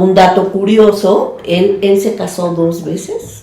un dato curioso, él se casó 2 veces.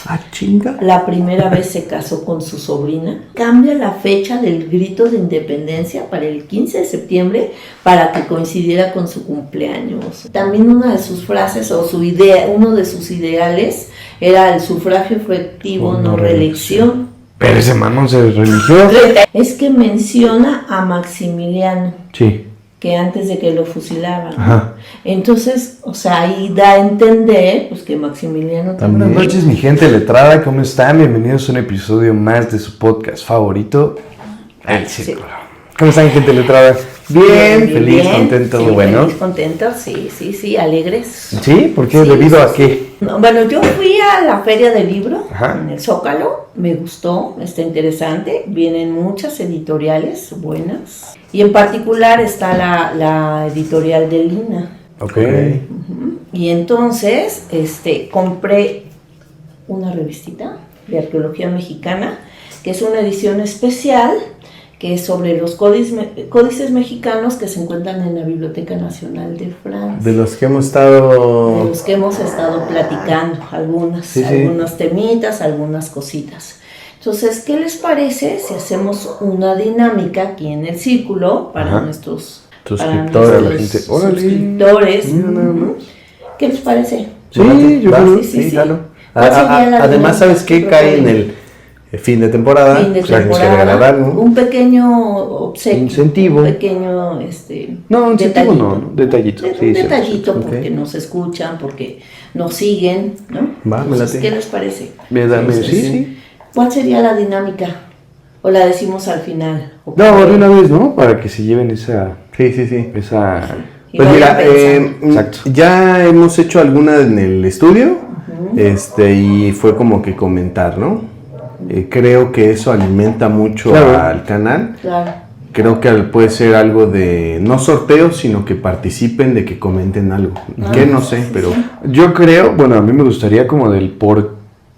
Ah, chinga. La primera vez se casó con su sobrina. Cambia la fecha del grito de independencia para el 15 de septiembre para que coincidiera con su cumpleaños. También una de sus frases o su idea, uno de sus ideales era el sufragio efectivo, no reelección. Pero ese man se religió. Es que menciona a Maximiliano. Sí. Que antes de que lo fusilaban. Ajá. Entonces, o sea, ahí da a entender pues que Maximiliano también. Buenas noches, mi gente letrada, ¿cómo están? Bienvenidos a un episodio más de su podcast favorito, El Círculo. ¿Cómo están, gente letrada? Bien, feliz, bien, contento, sí, bueno. Feliz, contento, sí, alegres. ¿Sí? ¿Por qué? Sí, ¿Debido a sí. qué? No, bueno, yo fui a la feria del libro. Ajá. En el Zócalo, me gustó, está interesante, vienen muchas editoriales buenas. Y en particular está la editorial de Lina. Ok. Y entonces compré una revistita de arqueología mexicana, que es una edición especial, que es sobre los códices mexicanos que se encuentran en la Biblioteca Nacional de Francia. De los que hemos estado... De los que hemos estado platicando, algunos temitas, algunas cositas. Entonces, ¿qué les parece si hacemos una dinámica aquí en el círculo para nuestros suscriptores? La gente. Suscriptores. Mira, nada más. ¿Qué les parece? Sí, yo creo. Sí. Claro. ¿Cuál sería la Además, dinámica? ¿sabes qué? Cae en el fin de temporada. Fin de o sea, que nos temporada, quiere regalar algo. un pequeño obsequio, Incentivo. un pequeño No, incentivo detallito. no, detallito. Un Sí, detallito sí. porque Ok. nos escuchan, porque nos siguen, ¿no? Va, me Entonces, late. ¿qué les parece? Sí. ¿Cuál sería la dinámica? ¿O la decimos al final? ¿O No, qué? de una vez, ¿no? Para que se lleven esa... Sí. Y Pues vayan mira, pensando. Exacto. ya hemos hecho alguna en el estudio, y fue como que comentar, ¿no? Creo que eso alimenta mucho Claro. al canal. Claro. Creo que puede ser algo de, no sorteo, sino que participen, de que comenten algo. Que no sé, pero... Yo creo, bueno, a mí me gustaría como del por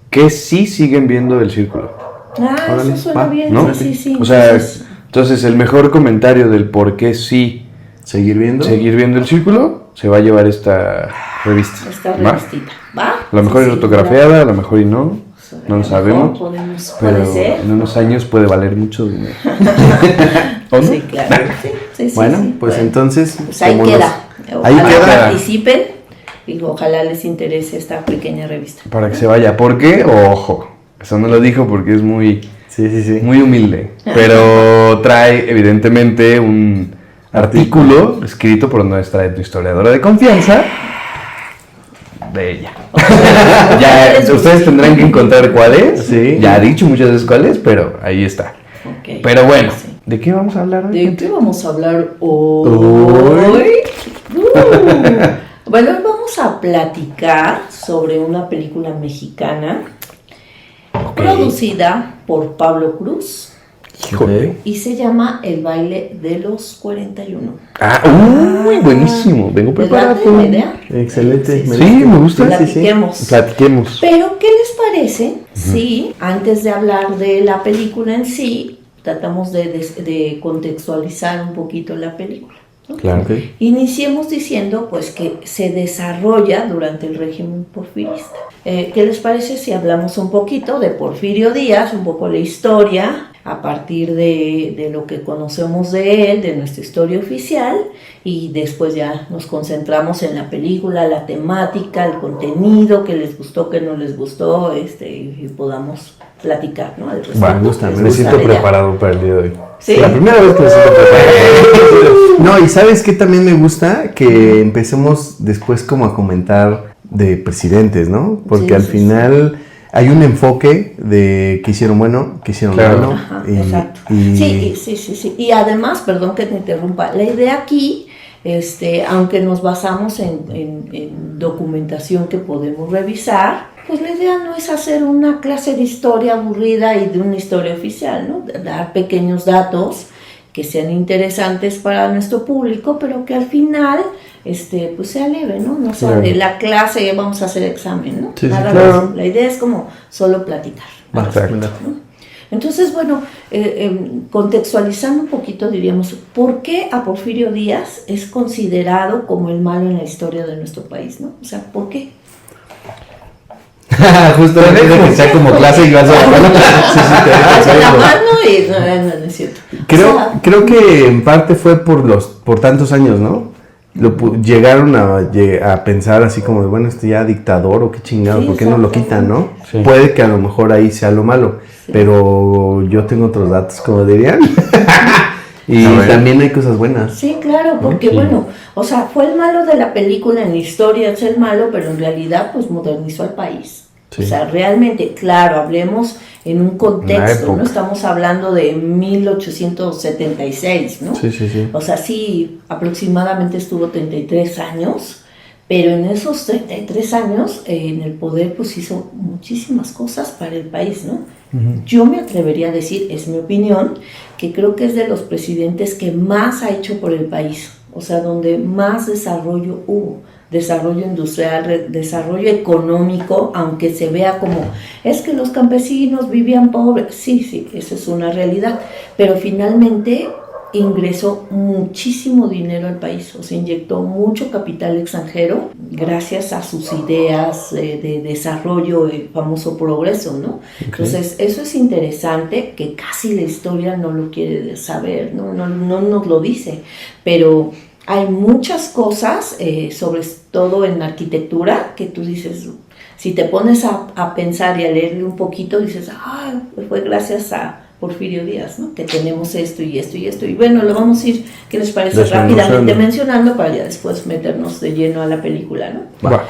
qué sí siguen viendo El Círculo, Órale, Eso suena va, bien, ¿no? sí. O sea, Entonces, entonces el mejor comentario del por qué sí ¿Seguir viendo? seguir viendo El Círculo se va a llevar esta revista. esta ¿Va? revistita, ¿va? A lo mejor Sí, es autografiada, a lo mejor y no, no lo A sabemos, mejor pero puede ser. en unos años puede valer mucho dinero. ¿O no? Sí, claro. Sí, Bueno, sí, pues bueno. entonces... Pues ahí como queda. ahí Ojalá queda. participen y ojalá les interese esta pequeña revista. Para que se vaya. ¿Por qué? Ojo, eso no lo dijo porque es muy muy humilde, pero trae evidentemente un artículo escrito por nuestra historiadora de confianza, de ella. Ya ustedes tendrán que encontrar cuál es. Sí. Ya ha dicho muchas veces cuál es, pero ahí está. Ok. Pero bueno, Sí. ¿de qué vamos a hablar hoy? ¿De qué vamos a hablar hoy? Bueno, hoy vamos a platicar sobre una película mexicana producida por Pablo Cruz Híjole. y se llama El baile de los 41. Ah, muy buenísimo. Vengo ¿Les late preparado. la idea? Excelente. Sí, Sí, me gusta. Platiquemos. Platiquemos. Pero, ¿qué les parece si antes de hablar de la película en sí, tratamos de contextualizar un poquito la película? ¿No? Claro. Ok. Iniciemos diciendo pues que se desarrolla durante el régimen porfirista. ¿Qué les parece si hablamos un poquito de Porfirio Díaz, un poco la historia, a partir de lo que conocemos de él, de nuestra historia oficial, y después ya nos concentramos en la película, la temática, el contenido, qué les gustó, qué no les gustó, y podamos platicar, ¿no? Al respecto. Va, Me gusta, ¿Les me Me gusta siento la idea? preparado para el día de hoy. ¿Sí? La primera vez que me siento preparado. No, y ¿sabes qué también me gusta? Que empecemos después como a comentar de presidentes, ¿no? Porque Sí, al sí, final hay un enfoque de qué hicieron bueno, qué hicieron Claro. malo. Ajá, exacto. Sí. Y además, perdón que te interrumpa, la idea aquí, aunque nos basamos en documentación que podemos revisar, pues la idea no es hacer una clase de historia aburrida y de una historia oficial, ¿no? Dar pequeños datos que sean interesantes para nuestro público, pero que al final pues sea leve, ¿no? No sea Claro. de la clase vamos a hacer examen, ¿no? Sí, sí, Nada claro. más. La idea es como solo platicar. Va, Exacto. me late. ¿no? Entonces, bueno, contextualizando un poquito, diríamos, ¿por qué a Porfirio Díaz es considerado como el malo en la historia de nuestro país, ¿no? O sea, ¿por qué? Justo antes que sea como clase y vas a la mano y no es cierto. Creo que en parte fue por tantos años, ¿no? Llegaron a pensar así como de, bueno, ya dictador o qué chingado, ¿por qué no lo quitan, no? Sí. Puede que a lo mejor ahí sea lo malo, sí. Pero yo tengo otros datos, como dirían. Y también hay cosas buenas. Sí, claro, porque bueno, o sea, fue el malo de la película, en la historia es el malo, pero en realidad pues modernizó al país. Sí. O sea, realmente, claro, hablemos en un contexto, ¿no? Estamos hablando de 1876, ¿no? Sí. O sea, sí, aproximadamente estuvo 33 años, pero en esos 33 años en el poder pues hizo muchísimas cosas para el país, ¿no? Uh-huh. Yo me atrevería a decir, es mi opinión, que creo que es de los presidentes que más ha hecho por el país, o sea, donde más desarrollo hubo. Desarrollo industrial, desarrollo económico, aunque se vea como, es que los campesinos vivían pobres, sí, esa es una realidad, pero finalmente ingresó muchísimo dinero al país, o sea, inyectó mucho capital extranjero gracias a sus ideas de desarrollo, el famoso progreso, ¿no? Okay. Entonces, eso es interesante, que casi la historia no lo quiere saber, no nos lo dice, pero hay muchas cosas, sobre todo en arquitectura, que tú dices, si te pones a pensar y a leerle un poquito, dices, fue gracias a Porfirio Díaz, ¿no? Que tenemos esto y esto y esto. Y bueno, lo vamos a ir, ¿qué les parece? Rápidamente mencionando para ya después meternos de lleno a la película, ¿no?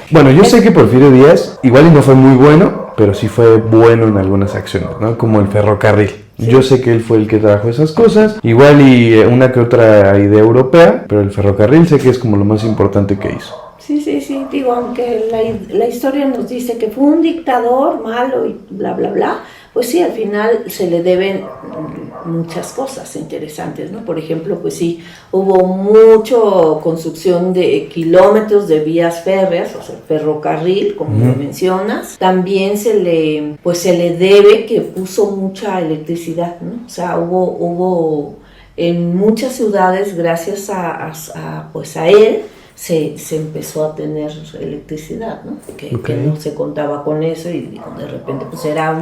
Bueno, yo sé que Porfirio Díaz, igual y no fue muy bueno, pero sí fue bueno en algunas acciones, ¿no? Como el ferrocarril. Sí. Yo sé que él fue el que trajo esas cosas, igual y una que otra idea europea, pero el ferrocarril sé que es como lo más importante que hizo. Sí, digo, aunque la historia nos dice que fue un dictador malo y bla, bla, bla, pues sí, al final se le deben muchas cosas interesantes, ¿no? Por ejemplo, pues sí, hubo mucha construcción de kilómetros de vías férreas, o sea, ferrocarril, como lo mencionas. También se le debe que puso mucha electricidad, ¿no? O sea, hubo en muchas ciudades, gracias a él, se empezó a tener electricidad, ¿no? Que no se contaba con eso y de repente pues era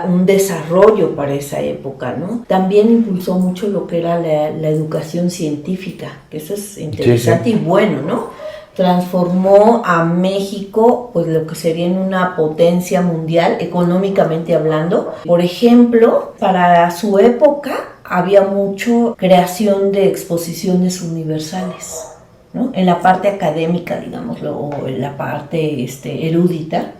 un desarrollo para esa época, ¿no? También impulsó mucho lo que era la educación científica, que eso es interesante y bueno, ¿no? Transformó a México, pues lo que sería en una potencia mundial, económicamente hablando. Por ejemplo, para su época había mucha creación de exposiciones universales, ¿no? En la parte académica, digámoslo, o en la parte erudita,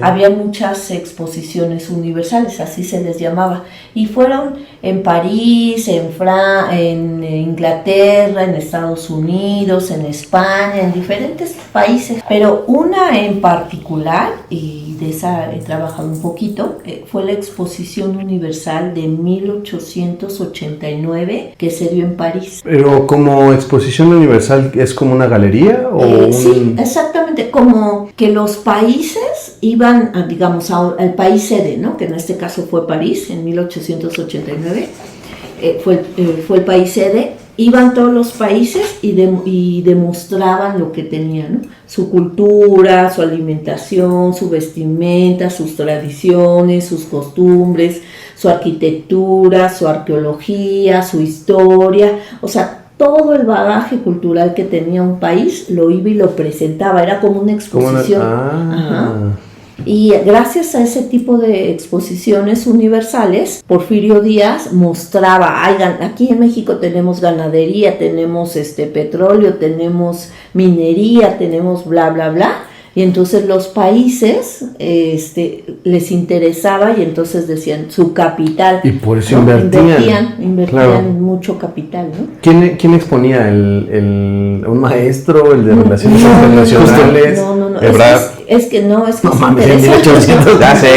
había muchas exposiciones universales, así se les llamaba, y fueron en París, en Inglaterra, en Estados Unidos, en España, en diferentes países, pero una en particular, y de esa he trabajado un poquito, fue la Exposición Universal de 1889 que se dio en París. Pero como exposición universal, ¿es como una galería? Sí, exactamente, como que los países iban, digamos, al país sede, ¿no? Que en este caso fue París, en 1889, fue el país sede. Iban todos los países y demostraban lo que tenían, ¿no? Su cultura, su alimentación, su vestimenta, sus tradiciones, sus costumbres, su arquitectura, su arqueología, su historia, o sea, todo el bagaje cultural que tenía un país lo iba y lo presentaba, era como una exposición. Y gracias a ese tipo de exposiciones universales, Porfirio Díaz mostraba, aquí en México tenemos ganadería, tenemos petróleo, tenemos minería, tenemos bla, bla, bla. Y entonces los países les interesaba y entonces decían su capital. Y por eso, ¿no? invertían claro, mucho capital, ¿no? ¿Quién exponía? ¿Un maestro? ¿El de Relaciones Internacionales? No. ¿Ebrard? Es que no es mames, en 1800, ya sé.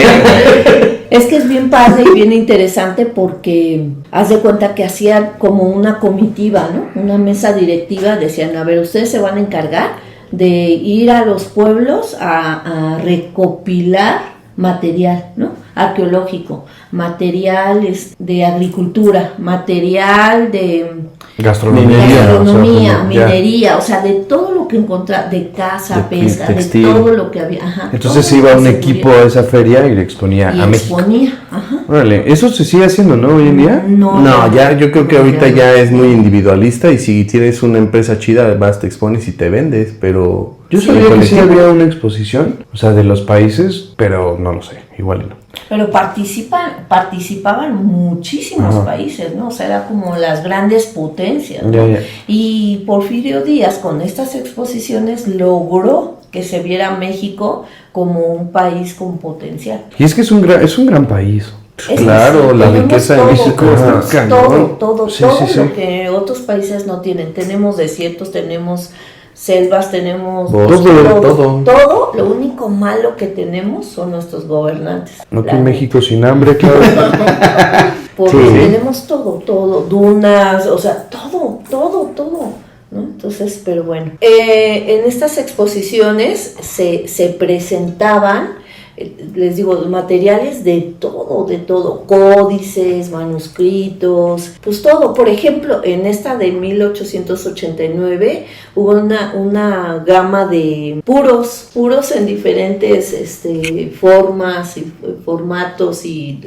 Es que es bien padre y bien interesante porque haz de cuenta que hacían como una comitiva, ¿no? Una mesa directiva, decían, a ver, ustedes se van a encargar de ir a los pueblos a recopilar material, ¿no? arqueológico, material de agricultura, material de gastronomía, minería, o sea, de todo lo que encontraba, de caza, pesca, textil, de todo lo que había. Ajá, entonces iba un equipo a esa feria y le exponía a México. Ajá. Órale, eso se sigue haciendo, ¿no? Hoy en día. No, ya yo creo que ahorita ya es muy individualista y si tienes una empresa chida vas, te expones y te vendes, pero... Yo sabía que sí había una exposición, o sea, de los países, pero no lo sé, igual y no. Pero participaban muchísimos países, ¿no? O sea, era como las grandes potencias, ¿no? Y Porfirio Díaz con estas exposiciones logró que se viera México como un país con potencial. Y es que es un gran país. Claro, la riqueza de México es todo lo que otros países no tienen. Tenemos desiertos, tenemos selvas, tenemos todo. Lo único malo que tenemos son nuestros gobernantes. No que México sin hambre, claro. Porque tenemos todo, dunas, o sea, todo, ¿no? Entonces, pero bueno. En estas exposiciones se presentaban, les digo, materiales de todo, códices, manuscritos, pues todo. Por ejemplo, en esta de 1889 hubo una gama de puros en diferentes formas y formatos y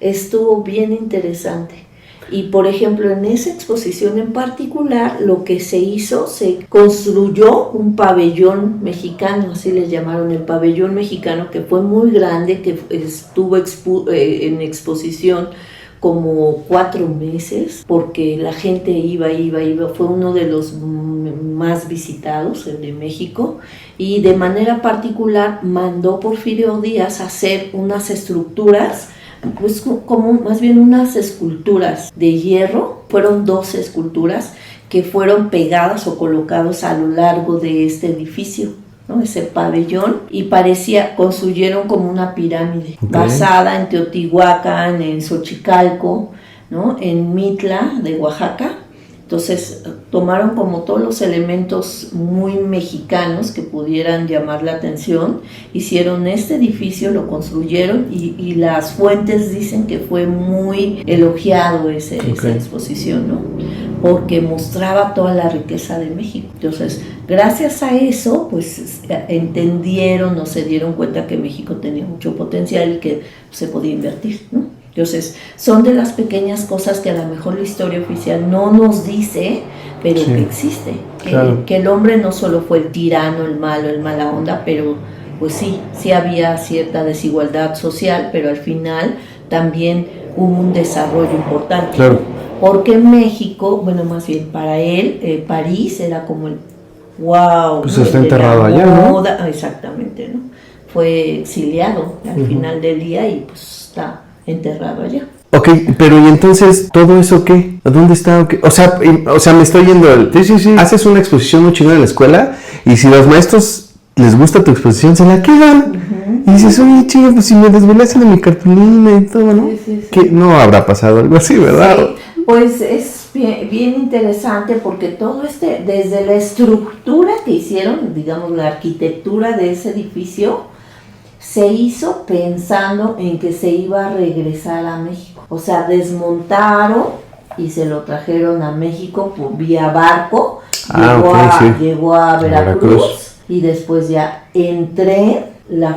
estuvo bien interesante. Y por ejemplo, en esa exposición en particular, lo que se hizo, se construyó un pabellón mexicano, así les llamaron, el pabellón mexicano, que fue muy grande, que estuvo en exposición como 4 meses, porque la gente iba, fue uno de los más visitados, el de México, y de manera particular mandó Porfirio Díaz a hacer unas estructuras, pues como más bien unas esculturas de hierro. Fueron 12 esculturas que fueron pegadas o colocadas a lo largo de este edificio, ¿no? Ese pabellón, y construyeron como una pirámide basada en Teotihuacán, en Xochicalco, ¿no? En Mitla de Oaxaca. Entonces tomaron como todos los elementos muy mexicanos que pudieran llamar la atención, hicieron este edificio, lo construyeron y las fuentes dicen que fue muy elogiado esa exposición, ¿no? Porque mostraba toda la riqueza de México. Entonces, gracias a eso, pues entendieron o se dieron cuenta que México tenía mucho potencial y que se podía invertir, ¿no? Entonces, son de las pequeñas cosas que a lo mejor la historia oficial no nos dice, pero que existe. Que el hombre no solo fue el tirano, el malo, el mala onda, pero pues sí había cierta desigualdad social, pero al final también hubo un desarrollo importante. Claro. Porque México, bueno, más bien para él, París era como el wow. Pues está enterrado allá, ¿no? Exactamente, ¿no? Fue exiliado al final del día y pues está enterrado allá. Ok, pero ¿y entonces todo eso qué? ¿Dónde está? Okay. O sea, me estoy yendo. Sí. Haces una exposición muy chingona en la escuela y si los maestros les gusta tu exposición, se la quedan. Y dices, oye, chido, pues si me desvelé haciendo mi cartulina y todo, ¿no? Sí. Que no habrá pasado algo así, ¿verdad? Sí, pues es bien interesante porque todo desde la estructura que hicieron, digamos, la arquitectura de ese edificio, se hizo pensando en que se iba a regresar a México. O sea, desmontaron y se lo trajeron a México por vía barco. Llegó a Veracruz y después ya en tren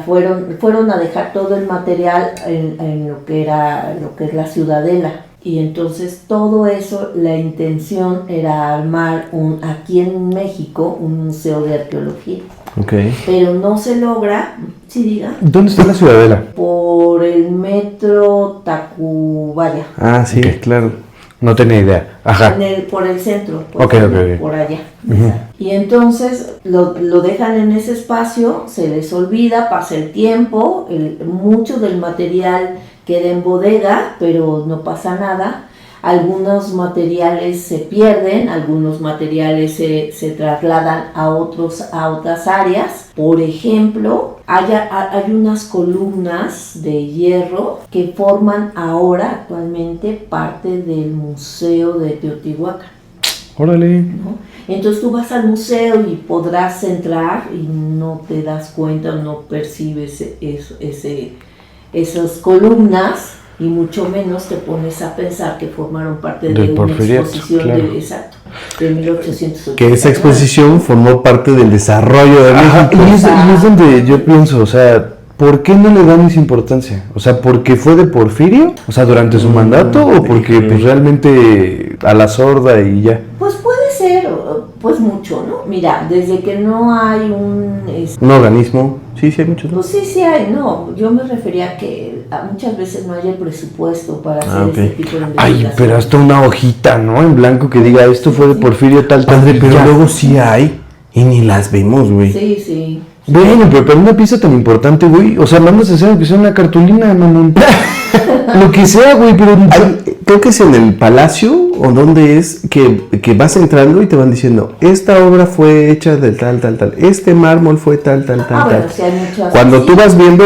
fueron a dejar todo el material en lo que es la Ciudadela. Y entonces todo eso, la intención era armar aquí en México un museo de arqueología. Pero no se logra, sí diga. ¿Dónde está la Ciudadela? Por el metro Tacubaya. Ah, sí, claro. No tenía idea. Ajá. Por el centro. Por allá. Y entonces lo dejan en ese espacio, se les olvida, pasa el tiempo, mucho del material queda en bodega, pero no pasa nada. Algunos materiales se pierden, algunos materiales se trasladan a otras áreas. Por ejemplo, hay unas columnas de hierro que forman ahora actualmente parte del Museo de Teotihuacán. Órale. ¿No? Entonces tú vas al museo y podrás entrar y no te das cuenta o no percibes esas columnas y mucho menos te pones a pensar que formaron parte de una exposición claro. de 1880. Que esa exposición formó parte del desarrollo de México. Y es donde yo pienso, o sea, ¿por qué no le dan esa importancia? O sea, ¿porque fue de Porfirio? O sea, durante su mandato, o porque pues realmente a la sorda y ya. Pues puede ser, pues mucho, ¿no? Mira, desde que no hay un organismo, sí hay muchos, ¿no? Pues sí hay, no, yo me refería a que muchas veces no hay el presupuesto para hacer este tipo de investigación. Ay, pero hasta una hojita, ¿no? En blanco que diga, esto fue de Porfirio tal. Padre, pero luego sí hay y ni las vemos, güey. Sí. Bueno, pero para una pieza tan importante, güey, o sea, mandas a hacer aunque sea una cartulina, mamón. Lo que sea, güey, pero... Creo que es en el Palacio, o donde es, que vas entrando y te van diciendo, esta obra fue hecha de tal, este mármol fue tal. Bueno, sí hay muchas. Cuando tú vas viendo,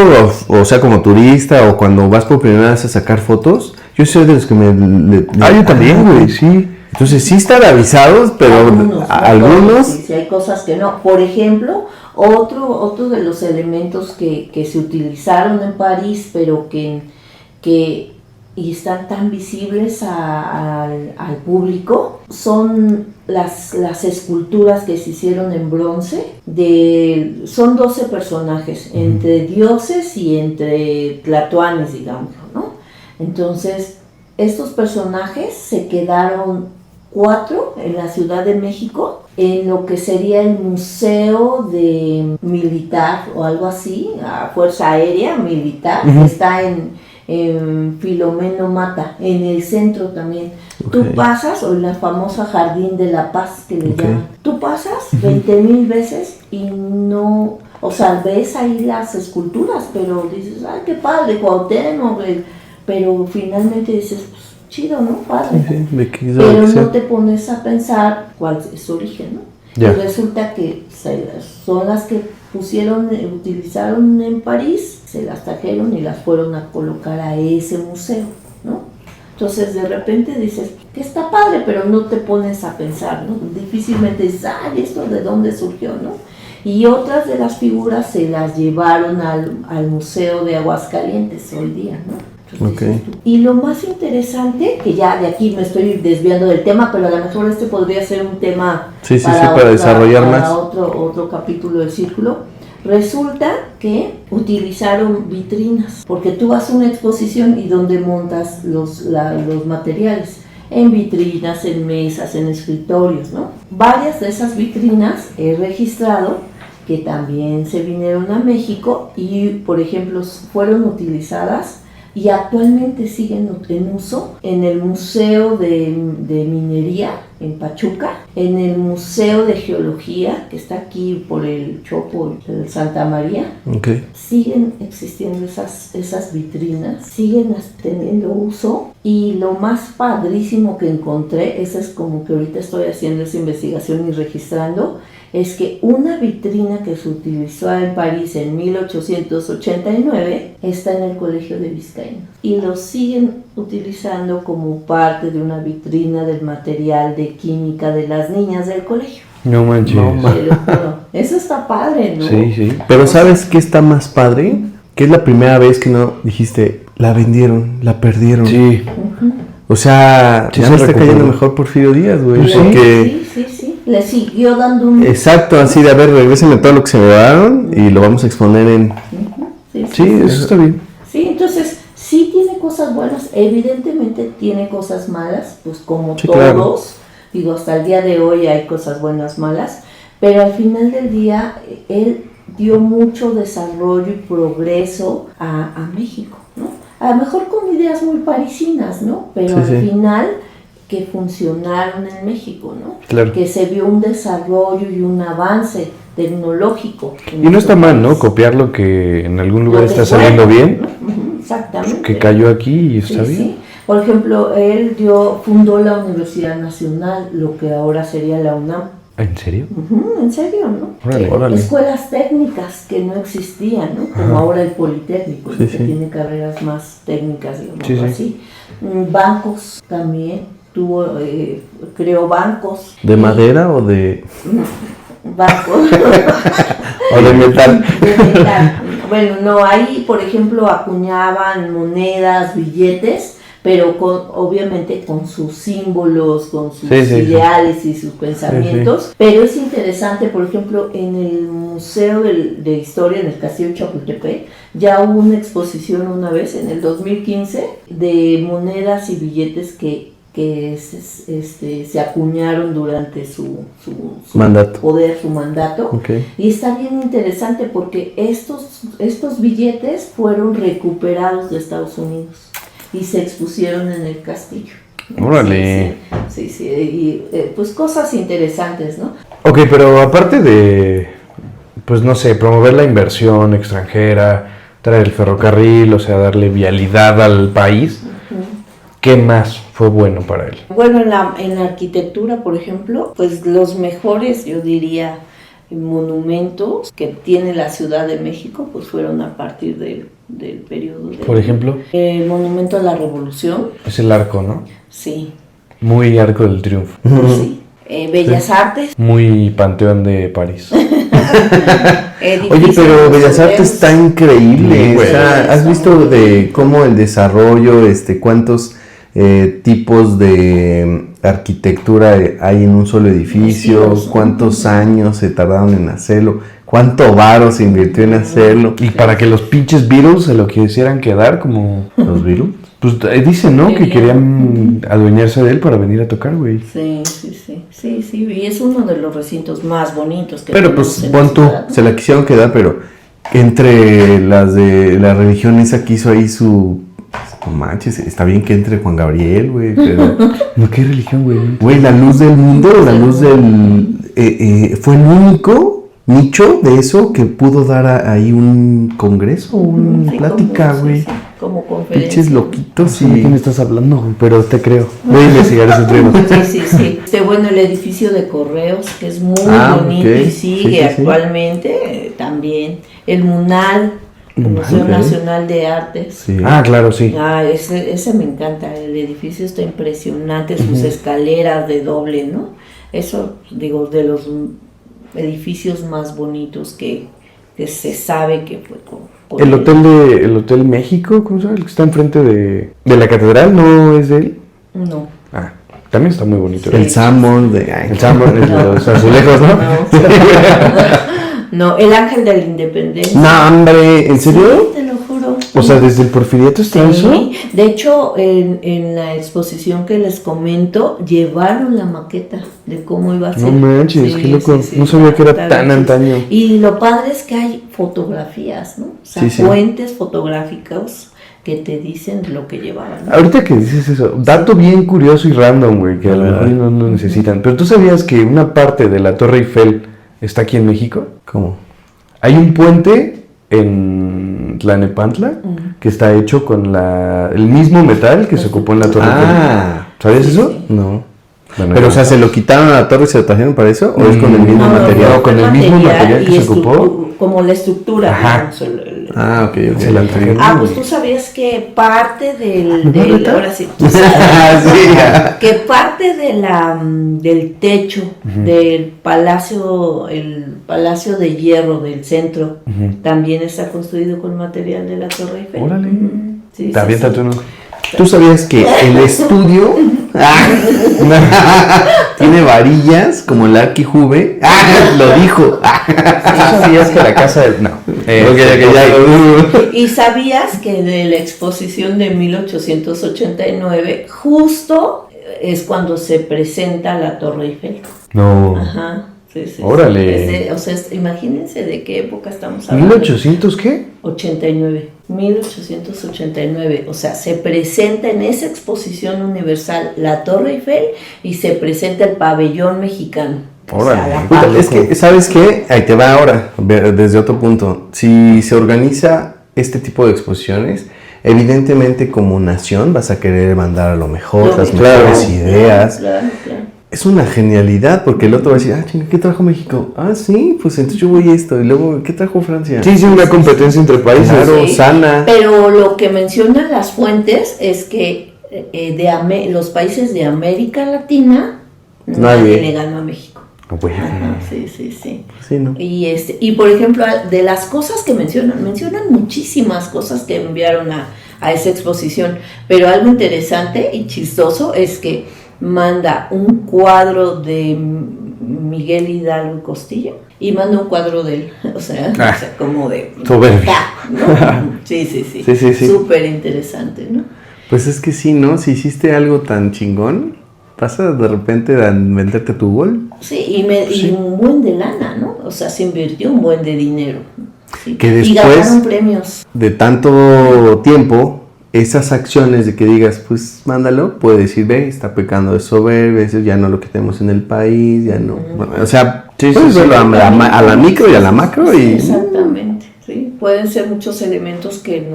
o sea, como turista, o cuando vas por primera vez a sacar fotos, yo soy de los que yo también, güey, sí. Entonces sí están avisados, pero algunos... Sí, hay cosas que no. Por ejemplo, otro de los elementos que se utilizaron en París, pero que y están tan visibles al público, son las esculturas que se hicieron en bronce. Son 12 personajes, entre dioses y entre tlatoanes, digamos, ¿no? Entonces, estos personajes se quedaron 4 en la Ciudad de México, en lo que sería el Museo de Militar o algo así, Fuerza Aérea Militar, que está en Filomeno Mata, en el centro también. Tú pasas, o en la famosa Jardín de la Paz que le llaman, tú pasas 20,000 veces y no, o sea, ves ahí las esculturas, pero dices, ay, qué padre, Cuauhtémoc, pero finalmente dices, pues, chido, ¿no? Padre. Pero no te pones a pensar cuál es su origen, ¿no? Y resulta que son las que utilizaron en París, se las trajeron y las fueron a colocar a ese museo, ¿no? Entonces de repente dices, que está padre, pero no te pones a pensar, ¿no? Difícilmente dices, ay, ¿esto de dónde surgió, no? Y otras de las figuras se las llevaron al Museo de Aguascalientes hoy día, ¿no? Y lo más interesante, que ya de aquí me estoy desviando del tema, pero a lo mejor este podría ser un tema para desarrollar más. Otro capítulo del círculo. Resulta que utilizaron vitrinas, porque tú vas a una exposición y donde montas los materiales, en vitrinas, en mesas, en escritorios, ¿no? Varias de esas vitrinas he registrado que también se vinieron a México y, por ejemplo, fueron utilizadas y actualmente siguen en uso en el Museo de Minería en Pachuca, en el Museo de Geología que está aquí por el Chopo, el Santa María. Siguen existiendo esas vitrinas, siguen teniendo uso, y lo más padrísimo que encontré, esa es como que ahorita estoy haciendo esa investigación y registrando, es que una vitrina que se utilizó en París en 1889 está en el Colegio de Vizcaínos y lo siguen utilizando como parte de una vitrina del material de química de las niñas del colegio. No manches. Eso está padre, ¿no? Sí. Pero ¿sabes qué está más padre? Que es la primera vez que no dijiste, la vendieron, la perdieron. Sí. O sea, ya me está cayendo mejor Porfirio Díaz, güey. Sí. Le siguió dando un... Exacto, así de, a ver, regrésenme todo lo que se me daron y lo vamos a exponer en... Sí, eso está bien. Sí, entonces, sí tiene cosas buenas, evidentemente tiene cosas malas, pues como todos, claro. Digo, hasta el día de hoy hay cosas buenas, malas, pero al final del día, él dio mucho desarrollo y progreso a México, ¿no? A lo mejor con ideas muy parisinas, ¿no? Pero al final... que funcionaron en México, ¿no? Claro. Que se vio un desarrollo y un avance tecnológico. Y no está mal, ¿no? Copiar lo que en algún lugar está saliendo bien. Exactamente. Que cayó aquí y está bien. Sí. Por ejemplo, él fundó la Universidad Nacional, lo que ahora sería la UNAM. ¿En serio? En serio, ¿no? Órale. Escuelas técnicas que no existían, ¿no? Como ahora el Politécnico, que tiene carreras más técnicas, digamos así. Bancos también. Creó bancos. ¿De madera o de...? Bancos. ¿O de metal? De metal. bueno, no, ahí por ejemplo acuñaban monedas, billetes, pero obviamente con sus símbolos, con sus ideales y sus pensamientos. Pero es interesante, por ejemplo, en el Museo de Historia, en el Castillo de Chapultepec, ya hubo una exposición una vez, en el 2015, de monedas y billetes que se acuñaron durante su mandato. Poder, su mandato. Okay. Y está bien interesante porque estos billetes fueron recuperados de Estados Unidos y se expusieron en el castillo. ¡Órale! Sí, y pues cosas interesantes, ¿no? Ok, pero aparte de, pues no sé, promover la inversión extranjera, traer el ferrocarril, o sea, darle vialidad al país, ¿qué más fue bueno para él? Bueno, en la arquitectura, por ejemplo, pues los mejores, yo diría, monumentos que tiene la Ciudad de México, pues fueron a partir del periodo de... Por ejemplo, el Monumento a la Revolución. es el Arco, ¿no? Sí. Muy Arco del Triunfo. Sí. Bellas Artes. Muy Panteón de París. Oye, pero Bellas Artes está increíble. O sea, ¿has visto de cómo el desarrollo, cuántos tipos de arquitectura hay en un solo edificio? ¿Cuántos años se tardaron en hacerlo? ¿Cuánto varo se invirtió en hacerlo? Y para que los pinches Beatles se lo quisieran quedar como... ¿Los Beatles? Pues dicen, ¿no? Que querían adueñarse de él para venir a tocar, güey. Sí, y es uno de los recintos más bonitos que pero pues, pon tú, se la quisieron quedar, pero entre las de la religión esa que hizo ahí su... No manches, está bien que entre Juan Gabriel, güey, pero... ¿No qué religión, güey? Güey, la luz del mundo, la luz del... fue el único nicho de eso que pudo dar ahí un congreso, una plática, güey. Como conferencia. Pinches loquitos. No sé de quién estás hablando, pero te creo. Voy a investigar ese tema. Sí. Bueno, el edificio de correos, que es muy bonito y sigue actualmente, también. El MUNAL, el Museo Nacional de Artes. Sí. Ah, claro, sí. Ese me encanta, el edificio está impresionante, sus escaleras de doble, ¿no? Eso, digo, de los edificios más bonitos que se sabe que fue con el Hotel México, ¿cómo se llama? El que está enfrente de la catedral, ¿no es de él? No. Ah, también está muy bonito. El Sanborn el Sanborn es de los azulejos, ¿no? No, el Ángel de la Independencia. No, hombre, ¿en serio? Sí, te lo juro. O sea, desde el Porfiriato está eso. De hecho, en la exposición que les comento, llevaron la maqueta de cómo iba a ser. No manches, qué loco. No sabía que era tan antaño. Y lo padre es que hay fotografías, ¿no? O sea, fuentes fotográficas que te dicen lo que llevaban, ¿no? Ahorita que dices eso, dato bien curioso y random, güey, que a lo mejor no lo necesitan. Pero ¿tú sabías que una parte de la Torre Eiffel está aquí en México? ¿Cómo? Hay un puente en Tlalnepantla que está hecho con el mismo metal que se ocupó en la Torre Eiffel. ¿Sabías eso? No. Bueno, pero, o sea, ¿se lo quitaron a la torre y se lo trajeron para eso? ¿O es con el mismo material? No, con el mismo material que se ocupó. Como la estructura. Ajá. Ok. Se la trajeron. Pues tú sabías que parte ahora sí. Que parte del techo del palacio, el Palacio de Hierro del centro, también está construido con material de la Torre Eiffel. Órale. También está tú, ¿no? ¿Tú sabías que el estudio tiene varillas como el Arquijuve? Lo dijo. ¿Tú sabías que la casa del... No. ¿Y sabías que de la exposición de 1889 justo es cuando se presenta la Torre Eiffel? No. Ajá. Sí. Órale. O sea, imagínense de qué época estamos hablando. ¿1800 qué? 1889. O sea, se presenta en esa exposición universal la Torre Eiffel y se presenta el pabellón mexicano. Órale. O sea, Es que, ¿sabes qué? Ahí te va ahora, desde otro punto. Si se organiza este tipo de exposiciones, evidentemente como nación vas a querer mandar a lo mejor, las mejores ideas. Claro. Es una genialidad, porque el otro va a decir, chinga, ¿qué trajo México? Sí, pues entonces yo voy esto. Y luego, ¿qué trajo Francia? Sí, una competencia entre países. Claro, sana. Pero lo que mencionan las fuentes es que los países de América Latina nadie le ganó a México. Güey. Ajá, sí. Sí, ¿no? Y por ejemplo, de las cosas que mencionan muchísimas cosas que enviaron a esa exposición, pero algo interesante y chistoso es que manda un cuadro de Miguel Hidalgo y Costilla y manda un cuadro de él, o sea como de... Soberbio. ¿no? Sí, súper interesante, ¿no? Pues es que sí, ¿no? Si hiciste algo tan chingón, pasa de repente a venderte tu gol. Sí, y un buen de lana, ¿no? O sea, se invirtió un buen de dinero. ¿Sí? Que después, y ganaron premios. De tanto tiempo, esas acciones de que digas, pues mándalo, puede decir, ve, está pecando de soberbia, eso ya no lo quitemos en el país, ya no. Bueno, o sea, puedes verlo a la micro y a la macro. Sí, exactamente. Sí, pueden ser muchos elementos que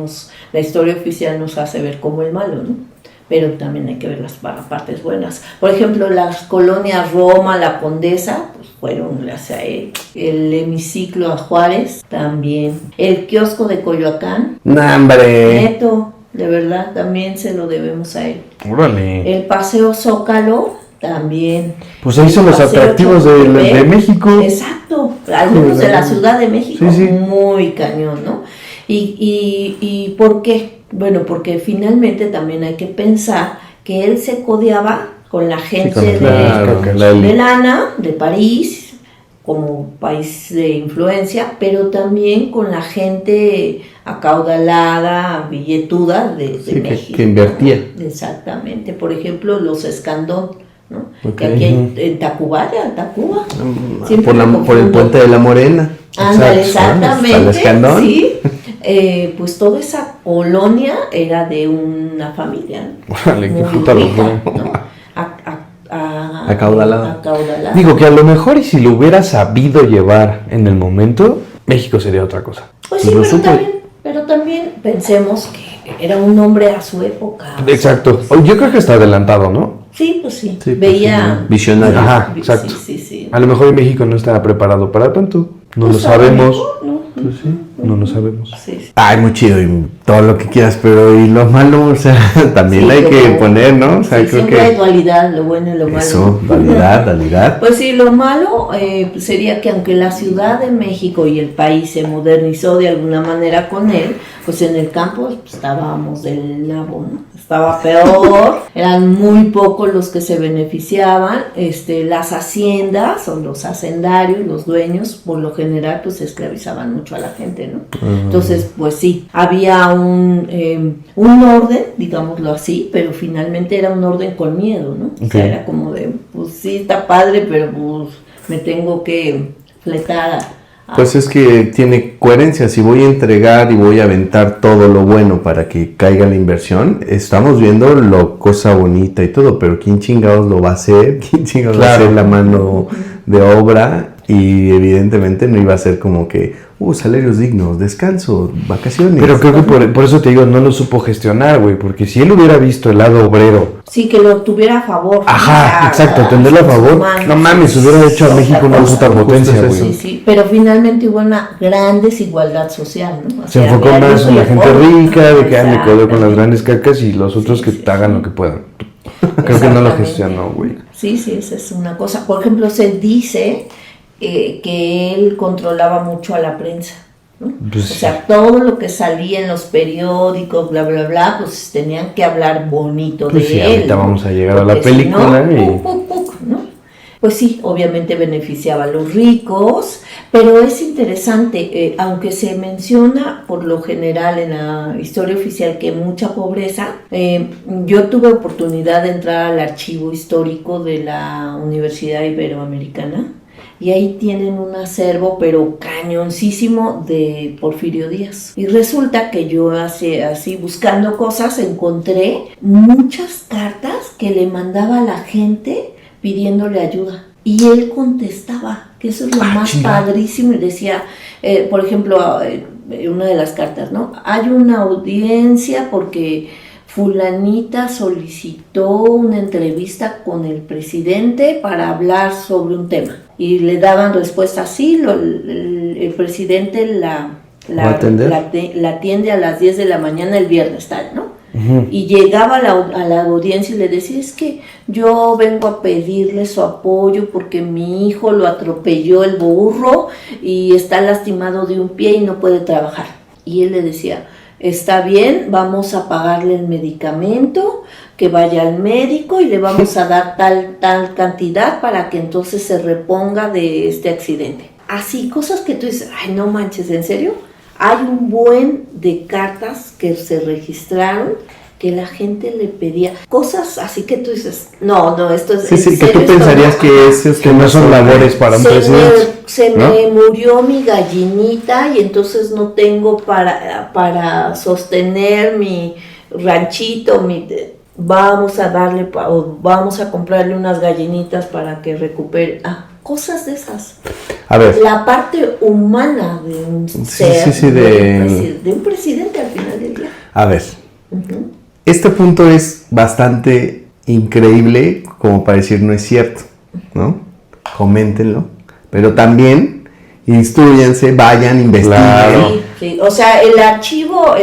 la historia oficial nos hace ver como el malo, ¿no? Pero también hay que ver las partes buenas. Por ejemplo, las colonias Roma, la Condesa, pues fueron gracias a él. El hemiciclo a Juárez, también. El kiosco de Coyoacán. ¡Nambre! Neto, de verdad, también se lo debemos a él. Órale. El paseo Zócalo, también. Pues ahí son los atractivos de México. Exacto, algunos de la Ciudad de México, sí. Muy cañón, ¿no? ¿Y por qué? Bueno, porque finalmente también hay que pensar que él se codeaba con la gente de lana, de París, como país de influencia, pero también con la gente acaudalada, billetuda de México. Que invertía. Exactamente, por ejemplo, los Escandón, ¿no? Que aquí en Tacuba, por el puente de la Morena. Exactamente, Escandón. Sí. Pues toda esa colonia era de una familia Vale, qué puta locura, ¿no? Acaudalada. Digo que a lo mejor y si lo hubiera sabido llevar en el momento, México sería otra cosa. Pues sí, pero también pensemos que era un hombre a su época. Exacto. Yo creo que está adelantado, ¿no? Sí, pues sí. Pues Veía... sí, visionario. Ajá, exacto. Sí. A lo mejor México no estaba preparado para tanto. No lo sabemos. Pues sí. No lo sabemos. Sí. Ay, muy chido y todo lo que quieras, pero y lo malo, o sea, también hay que poner, ¿no? O sea, creo siempre que hay dualidad, lo bueno y lo malo. eso, dualidad. Pues sí, lo malo sería que aunque la Ciudad de México y el país se modernizó de alguna manera con él, pues en el campo estábamos del nabo, ¿no? Estaba peor, eran muy pocos los que se beneficiaban, las haciendas o los hacendarios, los dueños, por lo general pues esclavizaban mucho a la gente, ¿no? Entonces, pues sí, había un orden, digámoslo así, pero finalmente era un orden con miedo, ¿no? O sea, era como de, pues sí, está padre, pero pues me tengo que fletar Pues es que tiene coherencia. Si voy a entregar y voy a aventar todo lo bueno para que caiga la inversión, estamos viendo lo cosa bonita y todo, pero ¿quién chingados lo va a hacer? ¿Quién chingados va a hacer la mano de obra? Y evidentemente no iba a ser como que, salarios dignos, descanso, vacaciones. Pero creo que por eso te digo, no lo supo gestionar, güey, porque si él hubiera visto el lado obrero. Sí, que lo tuviera a favor. Ajá, exacto, tenerlo a favor. No mames, hubiera hecho a México una puta potencia, güey. Sí, pero finalmente hubo una gran desigualdad social, ¿no? Se enfocó más en la gente rica, de que me codeo con las grandes cacas y los otros que hagan lo que puedan. Creo que no lo gestionó, güey. Sí, esa es una cosa. Por ejemplo, se dice que él controlaba mucho a la prensa, ¿no? Pues, o sea, todo lo que salía en los periódicos, bla, bla, bla, pues tenían que hablar bonito pues de sí, él. Ahorita ¿no? vamos a llegar a la película ¿no? Pues sí, obviamente beneficiaba a los ricos, pero es interesante, aunque se menciona por lo general en la historia oficial que mucha pobreza, yo tuve oportunidad de entrar al archivo histórico de la Universidad Iberoamericana, y ahí tienen un acervo pero cañoncísimo de Porfirio Díaz. Y resulta que yo así buscando cosas encontré muchas cartas que le mandaba a la gente pidiéndole ayuda. Y él contestaba, que eso es lo más padrísimo, y decía, por ejemplo, una de las cartas, ¿no? Hay una audiencia porque fulanita solicitó una entrevista con el presidente para hablar sobre un tema. Y le daban respuesta así, el presidente la atiende a las 10 de la mañana el viernes, tal, ¿no? Y llegaba a la audiencia y le decía, es que yo vengo a pedirle su apoyo porque mi hijo lo atropelló el burro y está lastimado de un pie y no puede trabajar. Y él le decía, está bien, vamos a pagarle el medicamento, que vaya al médico y le vamos a dar tal cantidad para que entonces se reponga de este accidente. Así, cosas que tú dices, ay, no manches, ¿en serio? Hay un buen de cartas que se registraron que la gente le pedía cosas así que tú dices, no, esto es... Sí, que tú pensarías que no son labores para un presidente. Se me murió mi gallinita y entonces no tengo para sostener mi ranchito, vamos a darle, o vamos a comprarle unas gallinitas para que recupere, cosas de esas. A ver. La parte humana de un ser, de un presidente al final del día. A ver, este punto es bastante increíble como para decir no es cierto, ¿no? Coméntenlo, pero también instrúyense, vayan, investiguen. Claro. Sí. O sea, el archivo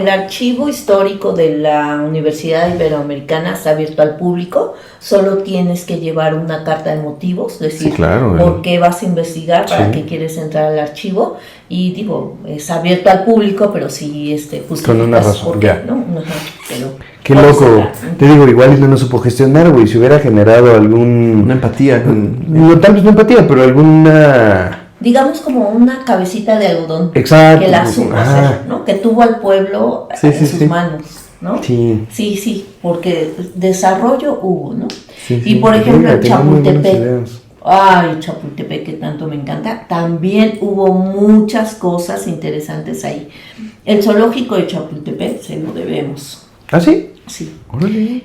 histórico de la Universidad Iberoamericana está abierto al público, solo tienes que llevar una carta de motivos, decir por qué vas a investigar, para qué quieres entrar al archivo, y digo, es abierto al público, pero sí con una razón, ya. ¿No? Pero qué loco, te digo, igual no supo gestionar, güey, si hubiera generado una empatía, no tal vez no empatía, pero alguna... digamos como una cabecita de algodón. Exacto. Que la supo hacer, ¿no? Que tuvo al pueblo en sus manos, ¿no? Sí. Sí, porque desarrollo hubo, ¿no? Sí, y por ejemplo, Chapultepec. Ay, Chapultepec, que tanto me encanta. También hubo muchas cosas interesantes ahí. El zoológico de Chapultepec se lo debemos. ¿Ah, sí? Sí. Órale.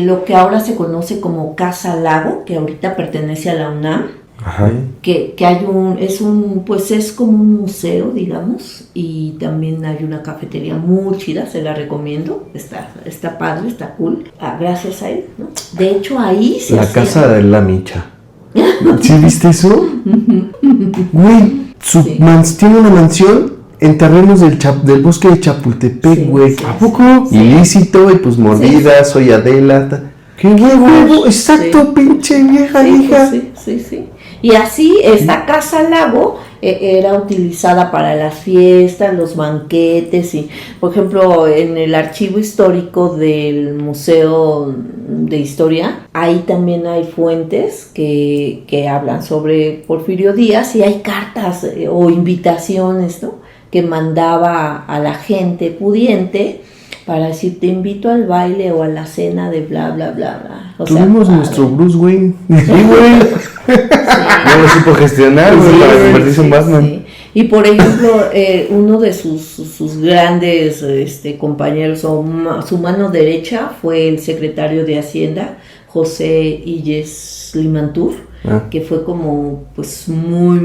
Lo que ahora se conoce como Casa Lago, que ahorita pertenece a la UNAM. Ajá. Que es como un museo, digamos, y también hay una cafetería muy chida, se la recomiendo, está padre, está cool, gracias a él, ¿no? De hecho ahí se la casa de la Micha. ¿Sí viste eso? Güey, tiene una mansión en terrenos del bosque de Chapultepec, güey. ¿A poco? Ilícito, y pues mordida, soy Adela. ¡Qué huevo! Exacto, pinche vieja hija. Sí. Y así, esta Casa Lago era utilizada para las fiestas, los banquetes, y por ejemplo, en el archivo histórico del Museo de Historia, ahí también hay fuentes que hablan sobre Porfirio Díaz, y hay cartas o invitaciones, ¿no?, que mandaba a la gente pudiente para decir, te invito al baile o a la cena de bla, bla, bla, bla. Tuvimos nuestro Bruce Wayne. Sí, güey. No lo supo gestionar, güey, para convertirse en Batman. Sí. Y por ejemplo, uno de sus grandes compañeros, o su mano derecha, fue el secretario de Hacienda, José Illes Limantur, que fue como pues muy